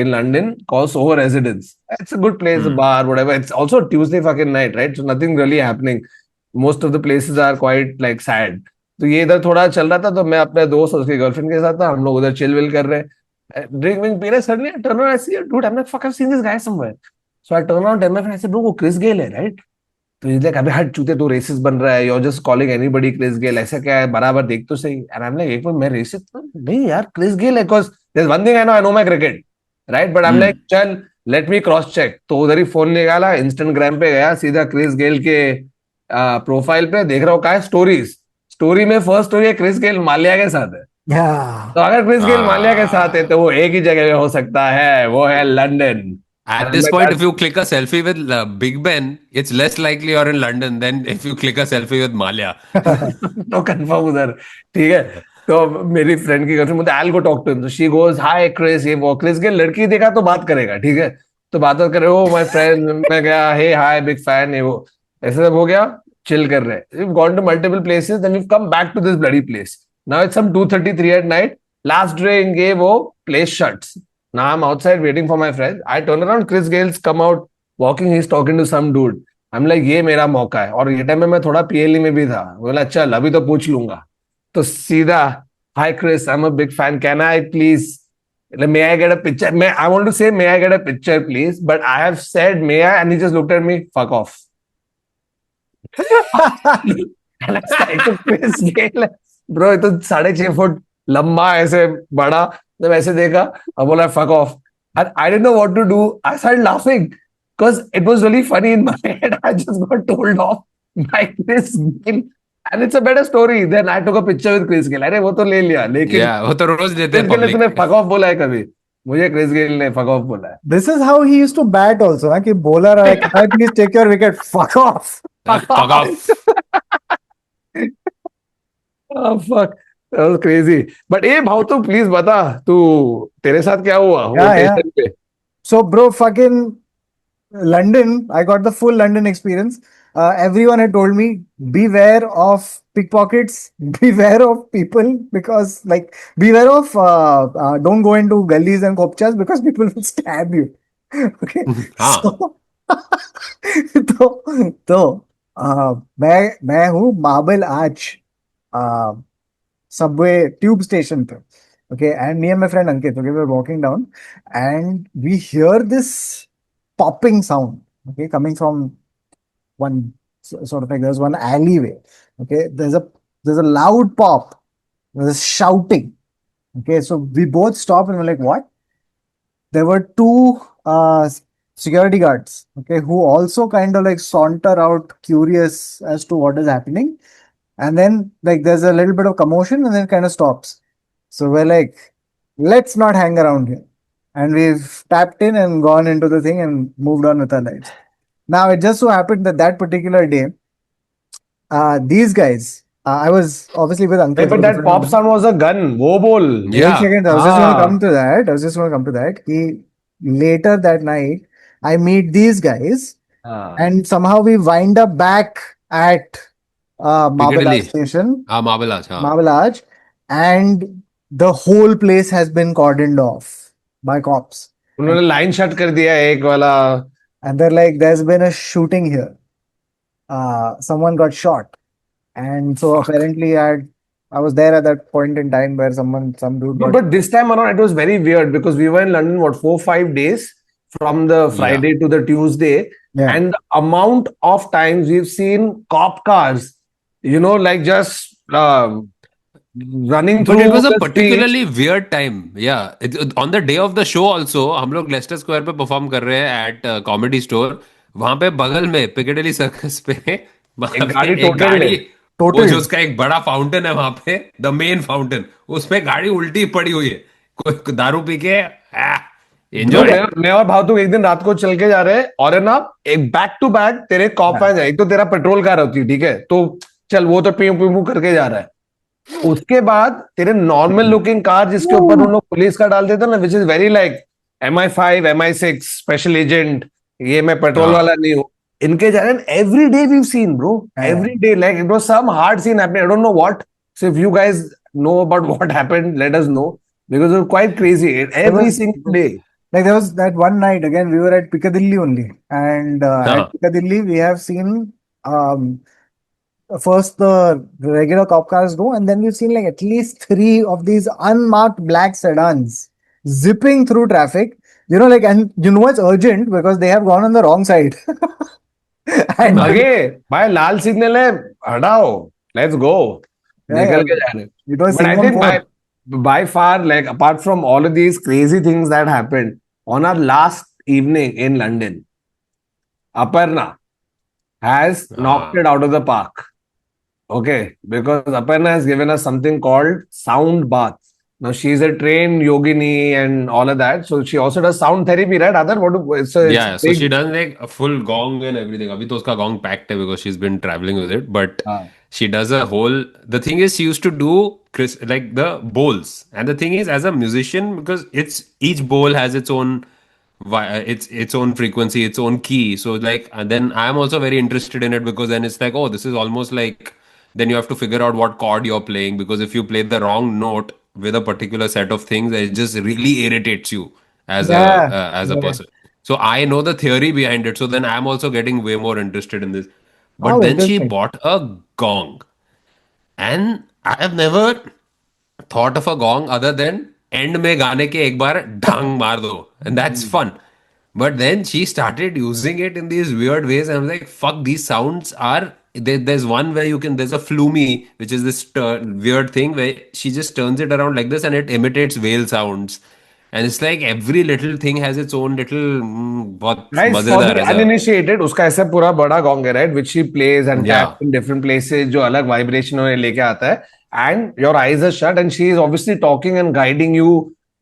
in London called Soho Residence. It's a good place, a bar, whatever. It's also Tuesday fucking night, right? So nothing really happening. Most of the places are quite like sad. तो ये इधर थोड़ा चल रहा था तो मैं अपने दोस्त और उसकी गर्लफ्रेंड के साथ था. हम लोग उधर चिल विल कर रहे, ड्रिंक विंक पी रहे. Suddenly I turn around, I see a dude. I'm like, fuck, I've seen this guy somewhere. So I turn around, tell my friend, I said, bro, वो क्रिस गेल है, right? तो he's like, अबे हट चूते, तू resist बन रहा है. You're just calling anybody Chris Gayle. ऐसा क्या है, बराबर देख तो सही. And I'm like, एक मिनट, मैं रेसिस्ट नहीं यार, क्रिस गेल है. Because there's one thing I know my cricket, right? But I'm like, चल let me cross check. तो उधर ही फोन निकाला, इंस्टाग्राम पे गया, सीधा क्रिस गेल के प्रोफाइल पे देख रहा हूँ क्या है, स्टोरी में फर्स्ट स्टोरी है क्रिस गेल माल्या के साथ है. Yeah. तो अगर क्रिस गेल माल्या के साथ है तो वो एक ही जगह हो सकता है, वो है London. At this point, if you click a selfie with Big Ben, it's less likely you're in London than if you click a selfie with Malia. तो कंफर्म उधर. ठीक है. तो मेरी फ्रेंड की गर्लफ्रेंड मुझे आई गो टॉक टू हिम. तो she goes, hi Chris, ये वो. क्रिस के लड़की देखा तो बात करेगा, ठीक है. तो बात करे, ओ माय फ्रेंड. मैं गया, हे हाय बिग फैन, ये वो. ऐसे सब हो गया, चिल कर रहे. we've gone to multiple places, then we've come back to this bloody place. Now it's some 2:33 at night. Last drink, ये वो, place shuts. Now I'm outside waiting for my friend. I turn around, Chris Gale's come out walking. He's talking to some dude. I'm like, ये मेरा मौका है. और ये time में मैं थोड़ा पीएलई में भी था. बोला चल अभी तो पूछ लूंगा. तो सीधा, hi Chris, I'm a big fan. Can I please, may I get a picture? I want to say, may I get a picture, please? But I have said, may I? And he just looked at me, fuck off. And I was like, तो Chris Gale, bro, ये तो 6.5 foot लंबा, ऐसे बड़ा. जब ऐसे देखा, अब बोला fuck off. And I didn't know what to do. I started laughing because it was really funny in my head. I just got told off by Chris Gale. And it's a better story. Then I took a picture with Chris Gale. अरे वो तो ले लिया, लेकिन Yeah, वो तो रोज देते हैं Chris Gale ने तुम्हें public. fuck off बोला है कभी? मुझे Chris Gale ने fuck off बोला है. This is how he used to bat also, ना कि bowler है, can I please take your wicket? Fuck off. Fuck off. Oh fuck. That was crazy. But ए भाव तो प्लीज बता, तू तेरे साथ क्या हुआ वो Yeah, yeah. स्टेशन पे? So, bro, fucking London, I got the full London experience. Everyone had told me, beware of pickpockets, beware of people, because, like, beware of, don't go into gullies and kopchas because people will stab you. Okay. हाँ. So, तो मैं हूँ marble arch subway tube station पे. Okay, and me and my friend Ankit, okay, we're walking down and we hear this popping sound, okay, coming from one sort of like there's one alleyway. Okay, there's a loud pop, there's shouting. Okay, so we both stop and we're like, what? There were two security guards, okay, who also kind of like saunter out curious as to what is happening. And then like there's a little bit of commotion and then it kind of stops. So we're like, let's not hang around here. And we've tapped in and gone into the thing and moved on with our lives. Now it just so happened that that particular day, these guys, I was obviously with Hey, Ankit but for that different pop reasons. sound was a gun. वो बोल. Wait a Yeah. second, I was just going to Ah. come to that. I was just going to come to that. Later that night, I meet these guys, Ah. and somehow we wind up back at Marble Arch Piccadilly. Station, Marble Arch. हाँ. Marble Arch, and the whole place has been cordoned off by cops. उन्होंने line shut कर दिया एक वाला. And they're like, there's been a shooting here. Someone got shot. And so Fuck. apparently I was there at that point in time where some dude No, got but this time around it was very weird because we were in London, what, 4-5 days from the Friday to the Tuesday, yeah. and the amount of times we've seen cop cars, like just running But through it was a the streets. particularly weird time. Yeah. On the day of the show also, हम लोग Leicester Square पे perform कर रहे हैं eight comedy store. वहां पे बगल में पिकेडिली सर्कस पे वहां एक पे गाड़ी एक totaled गाड़ी है. वो Totaled. जो उसका एक बड़ा फाउंटेन है वहां पे, द मेन फाउंटेन, उसमें गाड़ी उल्टी पड़ी हुई है. कोई दारू पी के Bro, एंजॉय. मैं और भावतुक एक दिन रात को चल के जा रहे हैं और है ना, एक बैक टू बैक तेरे कॉप वैन है. एक तो तेरा पेट्रोल कार होती है, ठीक है, तो चल वो तो पीऊ पीऊ करके जा रहा है. उसके बाद तेरे नॉर्मल लुकिंग कार जिसके ऊपर उन लोग पुलिस का डाल देते हैं ना, which is very like MI5 MI6 special agent, ये मैं पेट्रोल वाला नहीं हूँ, इनके जा रहे हैं. Every day we seen bro, every day, like it was some hard scene happening. I don't know what. So if you guys know about what happened, let us know, because it was quite crazy every single day. Like there was that one night again, we were at Piccadilly only, and at Piccadilly we have seen first the regular cop cars go, and then we've seen like at least three of these unmarked black sedans zipping through traffic. Like, and you know it's urgent because they have gone on the wrong side. And भागे भाई, लाल signal है, हटाओ, let's go, निकल के जा रहे हैं. it was But I Singapore. think by far, like apart from all of these crazy things that happened on our last evening in London, Aparna has knocked it out of the park. Okay, because Aparna has given us something called sound bath. Now she's a trained yogini and all of that, so she also does sound therapy, right? Other what? It's Yeah, so big- she does like a full gong and everything. अभी तो उसका gong packed है because she's been traveling with it. But she does a whole. The thing is, she used to do like the bowls, and the thing is, as a musician, because each bowl has its own, its own frequency, its own key. So like, and then I'm also very interested in it because then it's like, oh, this is almost like. Then you have to figure out what chord you're playing, because if you play the wrong note with a particular set of things, it just really irritates you as a person. So I know the theory behind it. So then I'm also getting way more interested in this. But then she bought a gong, and I have never thought of a gong other than end में गाने के एक बार ढंग मार दो, and that's fun. But then she started using it in these weird ways, and I'm like, fuck, these sounds are. There's one where there's a flumi, which is this weird thing where she just turns it around like this and it imitates whale sounds. And it's like every little thing has its own little. बहुत Guys, for मजेदार the ऐसा. uninitiated, उसका ऐसा पूरा बड़ा gong है, right? Which she plays and Yeah. taps in different places, जो अलग vibration उन्हें लेके आता है. And your eyes are shut, and she is obviously talking and guiding you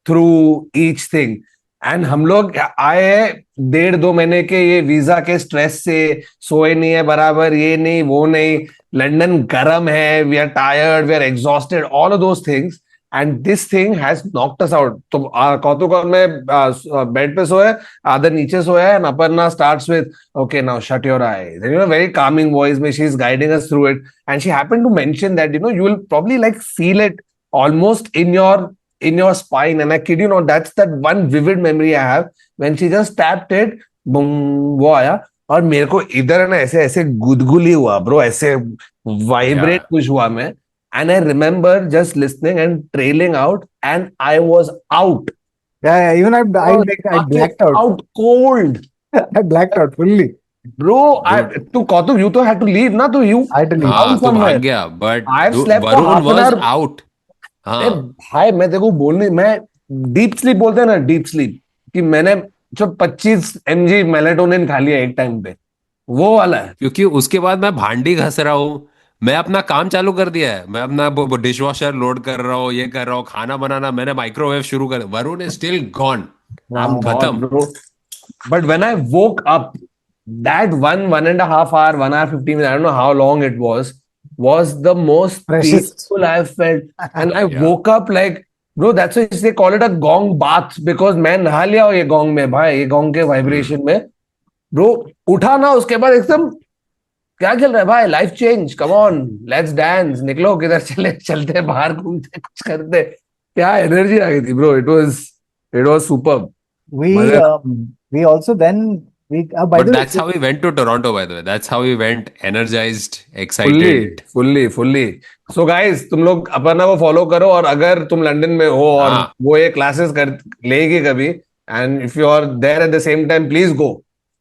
through each thing. And हम लोग आए 1.5-2 महीने के ये वीजा के स्ट्रेस से, सोए नहीं है बराबर, ये नहीं वो नहीं, लंदन गर्म है, we are tired, we are exhausted, all of those things. And this thing has knocked us out. तो कौतुक और मैं बेड पे सोए, आदर नीचे सोया है, and Aparna starts with, okay, now shut your eyes. And very calming voice, में she's guiding us through it. And she happened to mention that, you will probably like feel it almost in your spine. And I kid you not, that's that one vivid memory I have when she just tapped it, boom, वो आया. और मेरे को इधर है ना ऐसे ऐसे गुदगुली हुआ ब्रो, ऐसे वाइब्रेट Yeah. कुछ हुआ मैं. And I remember just listening and trailing out and I was out. Yeah, even I blacked out. Out cold. I blacked out fully. Bro Dude. तू कौतुक, यू तो हैड टू लीव ना, तो you I had to leave. हाँ found तो भाग somewhere. गया but I have slept for Varun half an was hour. Out. अरे हाँ भाई मैं देखो बोलने, मैं डीप स्लीप बोलते हैं ना, डीप स्लीप, कि मैंने जो 25 mg मेलेटोनिन खा लिया एक टाइम पे, वो वाला है. क्योंकि उसके बाद मैं भांडी घस रहा हूँ. मैं अपना काम चालू कर दिया है. मैं अपना डिश वॉशर लोड कर रहा हूँ, ये कर रहा हूँ, खाना बनाना मैंने माइक्रोवेव शुरू कर. Varun is still gone. Wow. खत्म. Bro. But when I woke up, that 1.5 hour, 1 hour 15 minutes, I don't know how long it was the most Precious. peaceful I've felt. And I Yeah. woke up like, bro, that's why they call it a gong bath, because मैं नहा लिया हूँ ये gong में भाई, ये gong के vibration में. Bro, उठा ना उसके बाद एकदम क्या चल रहा है भाई, life change, come on, let's dance, निकलो किधर चले, चलते बाहर घूमते कुछ करते. क्या एनर्जी आ गई थी bro, it was super. We also then by But the that's way, how we went to Toronto, by the way. That's how we went, energized, fully excited. Fully. So guys तुम लोग अपना वो follow करो, और अगर तुम London में हो और हाँ. वो ये क्लासेस कर लेगी कभी, and if you are there at the same time, please go.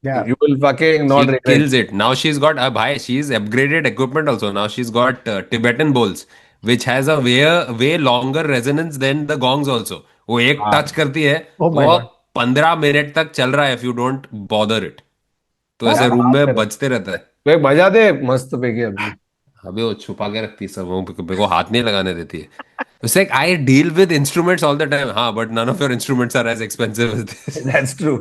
yeah, you will fucking She not regret. kills it. Now she's got a bhai. She's upgraded equipment also. Now she's got Tibetan bowls, which has a way longer resonance than the gongs also. वो एक हाँ touch करती है, oh my वो God. 15 minute तक चल रहा है. If you don't bother it, तो Huh? ऐसे क्या रूम बात में कर, बजते रहता है. तो एक बजा दे मस्त पे के अभी. अबे वो छुपा के रखती है सब. वो मेरे को हाथ नहीं लगाने देती है. It's like I deal with instruments all the time. हाँ, but none of your instruments are as expensive as this. That's true,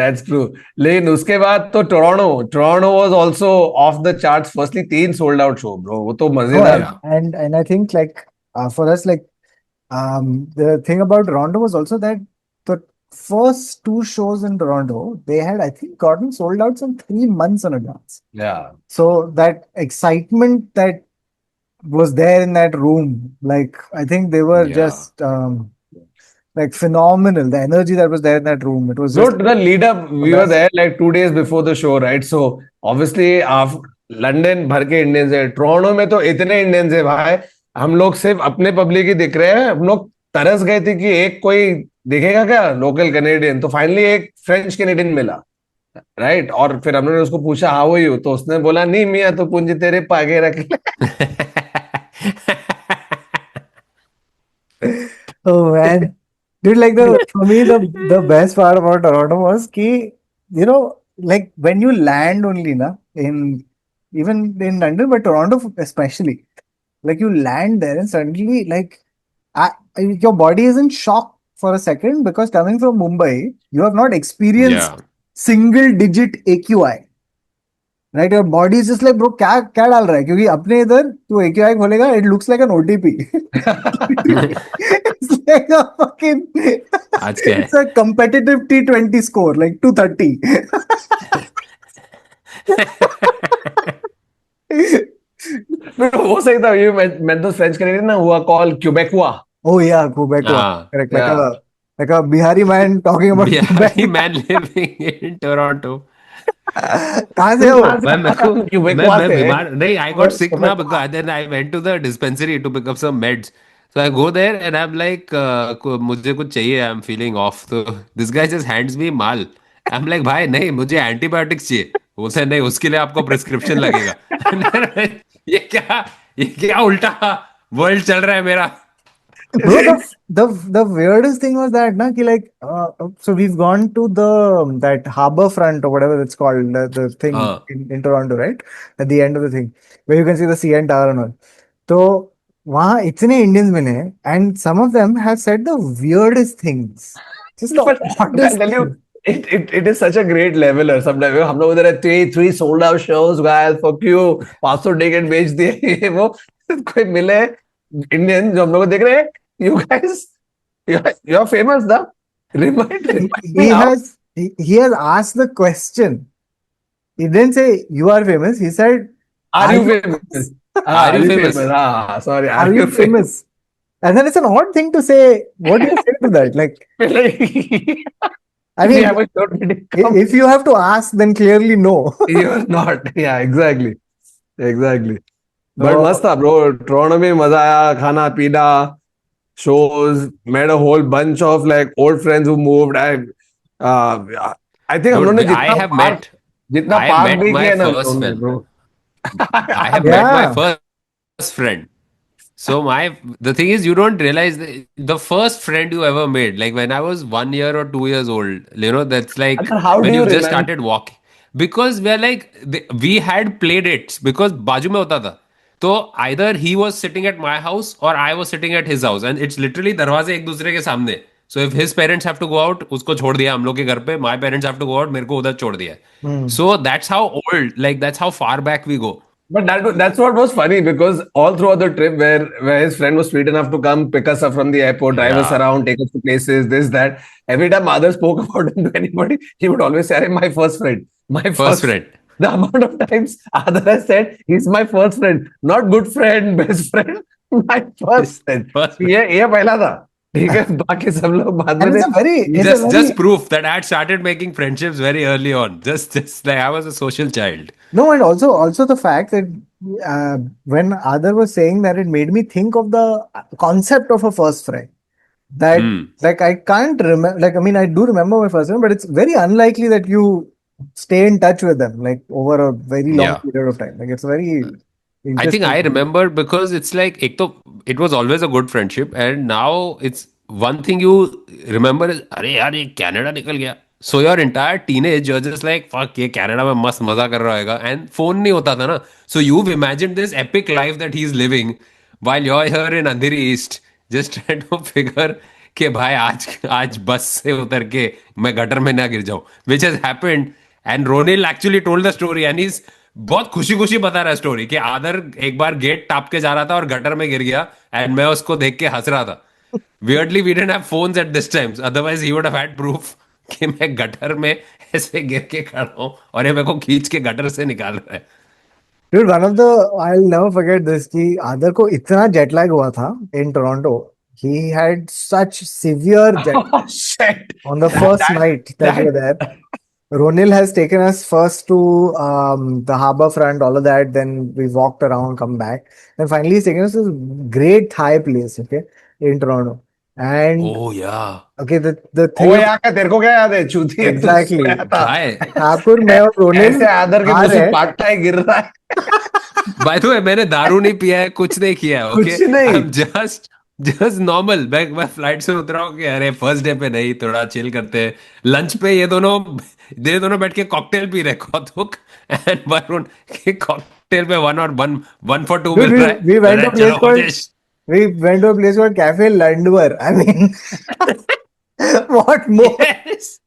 that's true. लेकिन उसके बाद तो Toronto was also of the charts. Firstly 3 sold out show bro, वो तो No, मजेदार. Yeah. and I think like for us like the thing about Toronto was also that the first two shows in Toronto they had I think gotten sold out some 3 months in advance. या So that excitement that was there in that room, like I think they were Yeah. just like phenomenal. The energy that was there in that room, it was No, just to the lead up, we were best. there like 2 days before the show, right? So obviously, London भर के Indians है, Toronto में तो इतने Indians है भाई, हम लोग सिर्फ अपने पब्लिक ही दिख रहे हैं. हम लोग तरस गए थे कि एक कोई दिखेगा क्या लोकल कनेडियन. तो फाइनली एक फ्रेंच कैनेडियन मिला, राइट? और फिर हमने उसको पूछा हाउ आर यू, तो उसने बोला नहीं मियां तो पूंजी तेरे पागे रख ले. Oh man, dude, like for me the best part about Toronto was ki, you know, like when you land only na in even in London, but Toronto especially, like you land there and suddenly like your body is in shock for a second because coming from Mumbai, you have not experienced Yeah. single digit AQI. Right, your body is just like bro क्या क्या डाल रहा है क्योंकि अपने इधर तू AQI खोलेगा it looks like an OTP. It's like a fucking आज क्या है? it's a competitive T20 score like 230. फिर वो सही था. ये मैं तो फ्रेंच कैनेडियन ना हुआ, कॉल क्यूबेकुआ. Oh yeah, Quebec. हाँ. Correct. Yeah. Like a Bihari man talking about Bihari Quebec. man living in Toronto. कहाँ से हो? मैं बीमार नहीं. I got sick ना because then I went to the dispensary to pick up some meds. So I go there and I'm like मुझे कुछ चाहिए. I'm feeling off. So this guy just hands me mall. I'm like भाई नहीं मुझे antibiotics चाहिए. उसे नहीं, उसके लिए आपको प्रिस्क्रिप्शन लगेगा. ये क्या उल्टा वर्ल्ड चल रहा है मेरा. Bro, the weirdest thing was that na, ki like so we've gone to that harbor front or whatever it's called, the thing हाँ. in Toronto, right? At the end of the thing where you can see the CN Tower and all. So वहाँ इतने Indians मिले and some of them have said the weirdest things. Just the But I oddest tell you, things. it is such a great leveler. Sometimes हम लोग उधर three sold out shows, guys, fuck you, 500 ticket बेच दिए. ये वो कोई मिले Indian जो हम लोग को देख रहे हैं, you guys, you're famous ना. Remind He me how. has asked the question. He didn't say you are famous. He said, Are you famous? Are you famous? हाँ, sorry. are you famous? And then it's an odd thing to say. What do you say to that? Like, famous? I We mean, have a show to come. if you have to ask, then clearly no. You're not. Yeah, exactly. Exactly. But So, मस्त था bro. Toronto में मजा आया, खाना पीना, shows, met a whole bunch of like old friends who moved. I think हम लोगों ने Dude, I have met, जितना I पार्क met देखे my है ना first, उन्होंने well, bro. I have met my yeah. first friend. So the thing is, you don't realize the first friend you ever made, like when I was 1 year or 2 years old, that's like But how do when you you just remember? started walking. Because we're like, we had play dates because बाजू में होता था. तो either he was sitting at my house or I was sitting at his house, and it's literally दरवाजे एक दूसरे के सामने. So if his parents have to go out, उसको छोड़ दिया हम लोग के घर पे. My parents have to go out, मेरे को उधर छोड़ दिया. Hmm. So that's how old, like that's how far back we go. But that's what was funny because all throughout the trip where his friend was sweet enough to come pick us up from the airport, drive us Yeah. around, take us to places, this, that. Every time Madhur spoke about him to anybody, he would always say, "Arey, my first friend. My First first friend. The amount of times Adar has said, he's my first friend. Not good friend, best friend, my first friend. First ये पहला था. ठीक है, बाकी सब लोग बाद में And थे. Just proof that I had started making friendships very early on. Just like I was a social child. No, and also the fact that when Adar was saying that, it made me think of the concept of a first friend. That like I can't remember. Like I mean, I do remember my first friend, but it's very unlikely that you stay in touch with them like over a very long Yeah. period of time. Like it's very I think interesting. I remember because it's like एक तो it was always a good friendship, and now it's one thing you remember is अरे यार ये Canada निकल गया. So your entire teenage you're just like fuck ये Canada में मस्त मजा कर रहा होगा, and phone नहीं होता था ना. So you've imagined this epic life that he's living while you're here in Andheri East just trying to figure कि भाई आज बस से उतर के मैं गटर में ना गिर जाऊं, which has happened. And Ronil actually told the story, and he's बहुत खुशी खुशी बता रहा है स्टोरी कि आदर एक बार गेट टाप के जा रहा था और गटर में गिर गया, एंड मैं उसको देख के हंस रहा था. Weirdly, we didn't have phones at this time. Otherwise, he would have had proof कि मैं गटर में ऐसे गिर के खड़ा हूं और ये मेरे को खींच के गटर से निकाल रहा है. Dude, one of the I'll never forget this कि आदर को इतना जेट लैग हुआ था in Toronto. He had such severe jet Oh shit! on the first night that we were there. Ronil has taken us first to the harbor front, all of that. Then we walked around, come back. Then finally, he's taken us to this great Thai place, okay, in Toronto. And Oh yeah. okay, the O three of यार तेरे को क्या याद है? चूती है, तू Exactly. सोया था. Hi. Thakur, मैं और रोनिल ऐसे आदर के आ मुंह से रहे पाटता है, गिर रहा है. By the way, मैंने दारू नहीं पिया है, कुछ नहीं किया है. कुछ Okay, नहीं. I'm just normal. मैं फ्लाइट से उतरा हूँ कि अरे फर्स्ट डे पे नहीं, थोड़ा चिल करते हैं. लंच पे ये दोनों बैठ के कॉकटेल पी रहे कौतुक एंड वरुण के कॉकटेल पे 1 for 2 Dude, मिल रहा है. we went अरे to a place चलो called मुझे- we went to a place called Cafe Landwer. I mean, what more? Yes.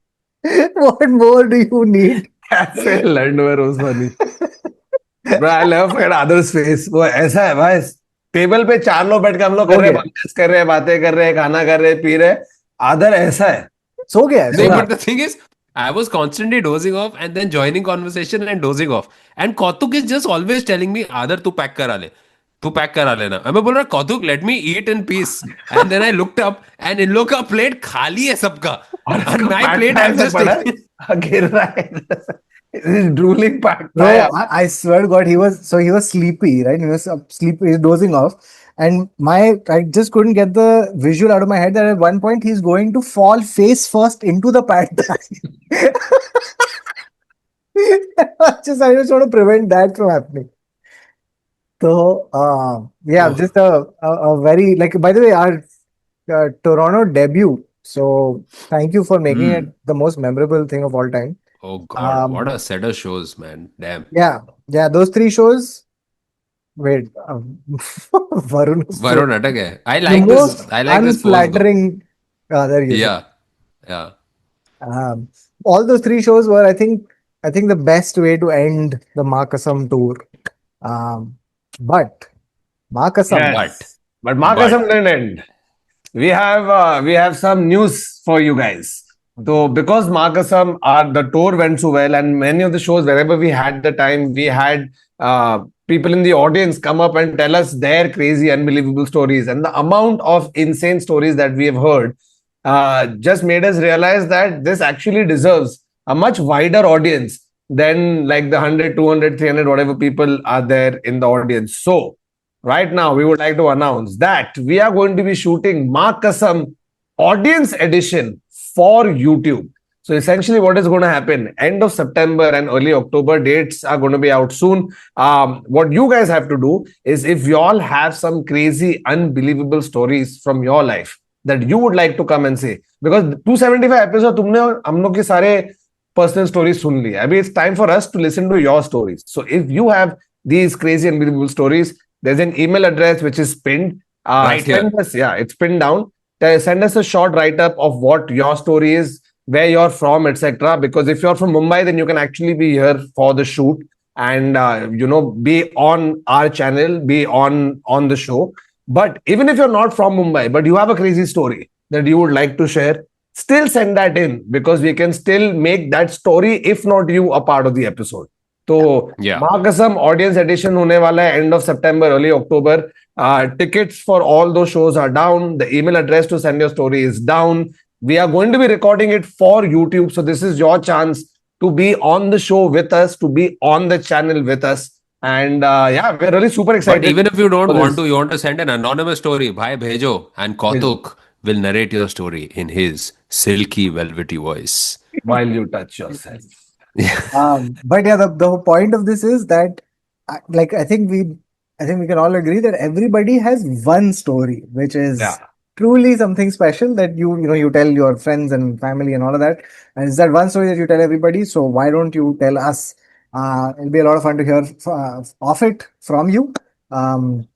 What more do you need? कैसे लैंडवेयर was funny. Bro, I never forget Adar's face. वो ऐसा है भाई. Table पे 4 लोग बैठ के हम लोग कर रहे हैं, Okay. बकवास कर रहे हैं, बातें कर रहे हैं, खाना कर रहे हैं, पी रहे हैं. आदर ऐसा है. सो गया है, No, so but the thing is, I was constantly dozing off and then joining conversation and dozing off. And Kautuk is just always telling me, Adar, तू पैक करा ले. तू पैक करा लेना. और मैं बोल रहा कौतुक, let me eat in peace. And then I looked up and इन लोग का प्लेट खाली है सबका. And my plate I'm just taking. गिर रहा है. He's drooling packed. No, I swear to God, he was sleepy, right? He was sleepy, he was dozing off. And I just couldn't get the visual out of my head that at one point he's going to fall face first into the pad thai. I just want to prevent that from happening. So, yeah, Oh. just a very, like, by the way, our Toronto debut. So, thank you for making it the most memorable thing of all time. Oh God, what Um, a set of shows, man. Damn. Yeah, those 3 shows. Wait, Varun. Varun अटक है. I The like this. most I like this pose. though. unflattering other user. Yeah. All those 3 shows were, I think, the best way to end the Markasam tour. But Markasam, Yes. But Markasam didn't end. We have some news for you guys. So because Markasam, the tour went so well, and many of the shows, wherever we had the time, we had people in the audience come up and tell us their crazy, unbelievable stories. And the amount of insane stories that we have heard just made us realize that this actually deserves a much wider audience than like the 100, 200, 300, whatever people are there in the audience. So, right now, we would like to announce that we are going to be shooting Maa Kasam Audience Edition for YouTube. So essentially, what is going to happen? End of September and early October dates are going to be out soon. What you guys have to do is, if you all have some crazy, unbelievable stories from your life that you would like to come and say, because 275 episode तुमने और हम लोग के सारे personal stories सुन लिए. Abhi it's time for us to listen to your stories. So if you have these crazy, unbelievable stories, there's an email address which is pinned. Right here. Send us, yeah, it's pinned down. Send us a short write-up of what your story is, where you're from, etc. Because if you're from Mumbai, then you can actually be here for the shoot and be on our channel, be on the show. But even if you're not from Mumbai, but you have a crazy story that you would like to share, still send that in, because we can still make that story, if not you, a part of the episode. So, Yeah. Maa Kasam Audience Edition होने वाला है end of September, early October. Tickets for all those shows are down. The email address to send your story is down. We are going to be recording it for YouTube. So this is your chance to be on the show with us, to be on the channel with us. And yeah, we're really super excited. But even if you don't for want this. to, you want to send an anonymous story, bhai bhejo, and Kautuk will narrate your story in his silky, velvety voice. While you touch yourself. But yeah, the point of this is that, I think we can all agree that everybody has one story, which is Yeah. truly something special that you tell your friends and family and all of that. And it's that one story that you tell everybody. So why don't you tell us? It'll be a lot of fun to hear of it from you.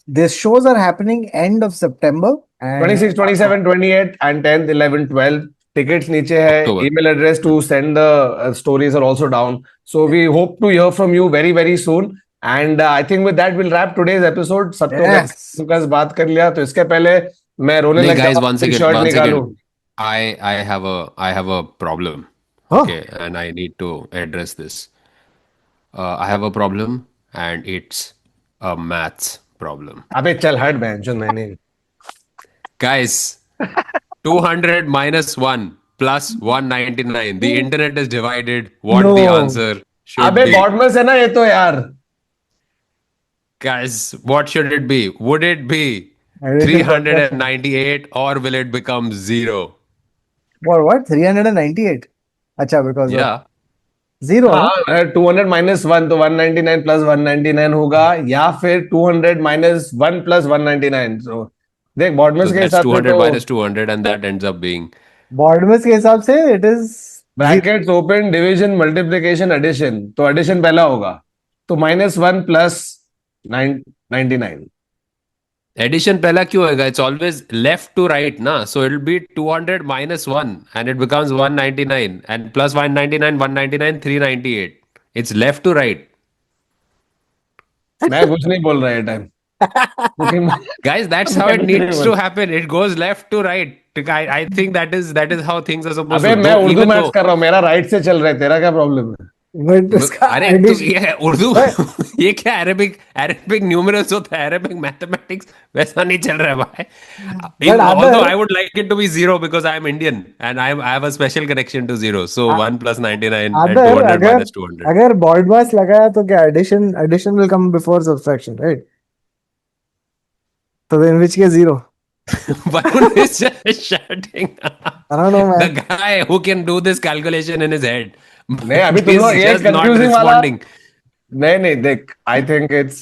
These shows are happening end of September. And 26, 27, 28 and 10th, 11, 12. Tickets niche hai. October. Email address to send the stories are also down. So we hope to hear from you very, very soon. And I think with that we'll wrap today's episode. सबको Yes. बस बात कर लिया, तो इसके पहले मैं रोने Hey लग guys, जाऊँ, one second, शर्ट one निकालूं. second. I have a problem. Oh. Okay, and I need to address this. I have a problem, and it's a maths problem. अबे चल हट बहन जो नहीं. Guys, 200 minus 1 plus 199. The internet is divided. What the No. answer should अबे be? बॉटमस है ना ये तो यार. Guys, what should it be? Would it be Everything 398 or will it become 0? what 398? Acha, because of Yeah. zero. huh? हाँ, 200 minus 1 तो 199 plus 199 होगा, या फिर 200 minus 1 plus 199. So देख So बॉटमस के that's हिसाब से 200 तो minus 200, and that ends up being. Bordmas के हिसाब से it is brackets open, division, multiplication, addition. तो एडिशन पहला होगा, तो -1 plus 99. Addition पहला क्यों होगा? It's always left to right, na? So it'll be 200 minus 1 and it becomes 199, and plus 199, 199, 398. It's left to right. मैं कुछ नहीं बोल रहा है time. Guys, that's how it needs to happen. It goes left to right. I think that is how things are supposed अबे to. मैं Though, Urdu even maths though, कर रहा हूँ, मेरा राइट से चल रहा है, तेरा क्या प्रॉब्लम है? but उसका अरे तो addition- ये है उर्दू. ये क्या अरेबिक न्यूमरल्स होता है, अरेबिक मैथमेटिक्स वैसा नहीं चल रहा है भाई. Although other- I would like it to be 0 because I am Indian and I have a special connection to 0. So 1 plus 99 and अगर 200 minus 200. अगर Bordmas लगाया तो क्या addition will come before subtraction, right? So in which case zero. Varun is just shouting. I don't know, The man. guy who can do this calculation in his head. नहीं, अभी तुम He's लोग ये just not confusing वाला. responding. नहीं देख, I think it's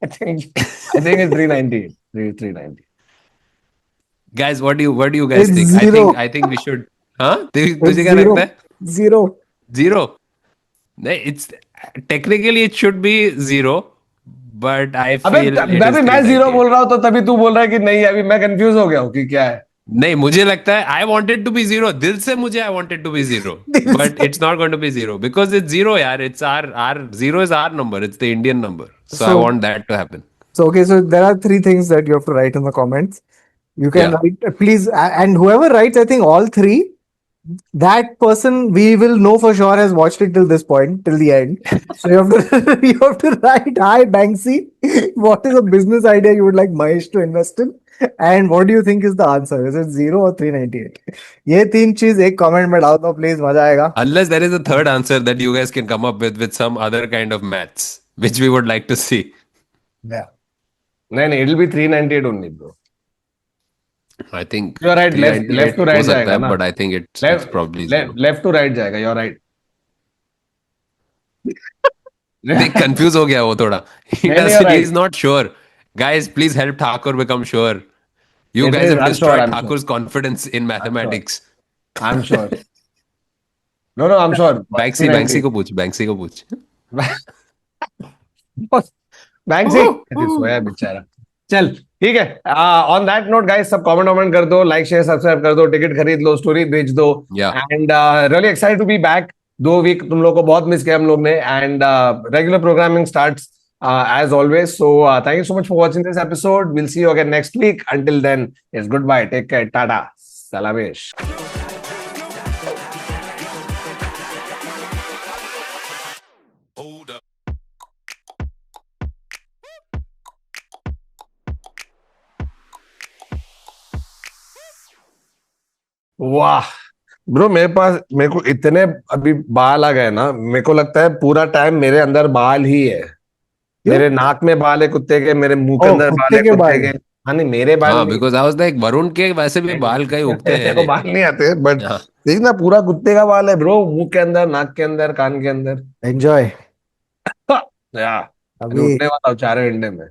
390. 390. Guys, what do you guys It's think? zero. I think we should. हाँ? तुझे It's क्या zero. लगता है? Zero. 0. नहीं, it's technically it should be 0, but I अबे feel it is अभी मैं 0 398. बोल रहा हूँ, तो तभी तू बोल रहा है कि नहीं. अभी मैं कंफ्यूज हो गया हूँ कि क्या है. नहीं, मुझे लगता है I wanted to be 0. दिल से मुझे I wanted to be 0, but it's not going to be 0 because it's 0 यार. It's our 0 is our number. It's the Indian number. So I So- want that to happen. So okay, so there are three things that you have to write in the comments. You can Yeah. write, please, and whoever writes, I think all three, that person we will know for sure has watched it till this point, till the end. So you have to you have to write, "Hi Banksy, what is a business idea you would like Mahesh to invest in?" And what do you think is the answer? Is it 0 or 398? ये तीन चीज एक comment में डाल दो please, मजा आएगा. Unless there is a third answer that you guys can come up with some other kind of maths, which we would like to see. Yeah. नहीं, it'll be 398 only, bro. I think You're right, left to right हो सकता जाएगा है, ना. but I think it's probably zero. Left to right जाएगा. You're right. देख confuse हो गया वो थोड़ा. नहीं, you're right. He's not sure. Guys, please help Thakur become sure. You It guys is, have I'm destroyed sure, I'm Thakur's confidence in mathematics. I'm sure. No, I'm sure. Banksy को पूछ. Banksy सोया बेचारा. चल ठीक है. On that note guys, सब comment कर दो, like share subscribe कर दो, टिकट खरीद लो, स्टोरी भेज दो. Yeah. And really excited to be back. 2 week तुम लोग को बहुत मिस किया हम लोग ने. And regular programming starts as always. So thank you so much for watching this episode. We'll see you again next week. Until then, it's goodbye. Take care. Tata. Salamesh. वाह bro, मेरे को इतने अभी बाल आ गए ना, मेरे को लगता है पूरा टाइम मेरे अंदर बाल ही है. मेरे नाक में बाल है कुत्ते के, मेरे मुंह के अंदर बाल है कुत्ते के. हाँ नहीं, मेरे बाल हाँ, नहीं. because I was like Varun के वैसे भी बाल कई उगते हैं. मेरे को बाल नहीं आते, बट हाँ. देख ना, पूरा कुत्ते का बाल है ब्रो. मुंह के अंदर, नाक के अंदर, कान के अंदर. Enjoy. या अभी उठने वाला हूँ 4 घंटे में.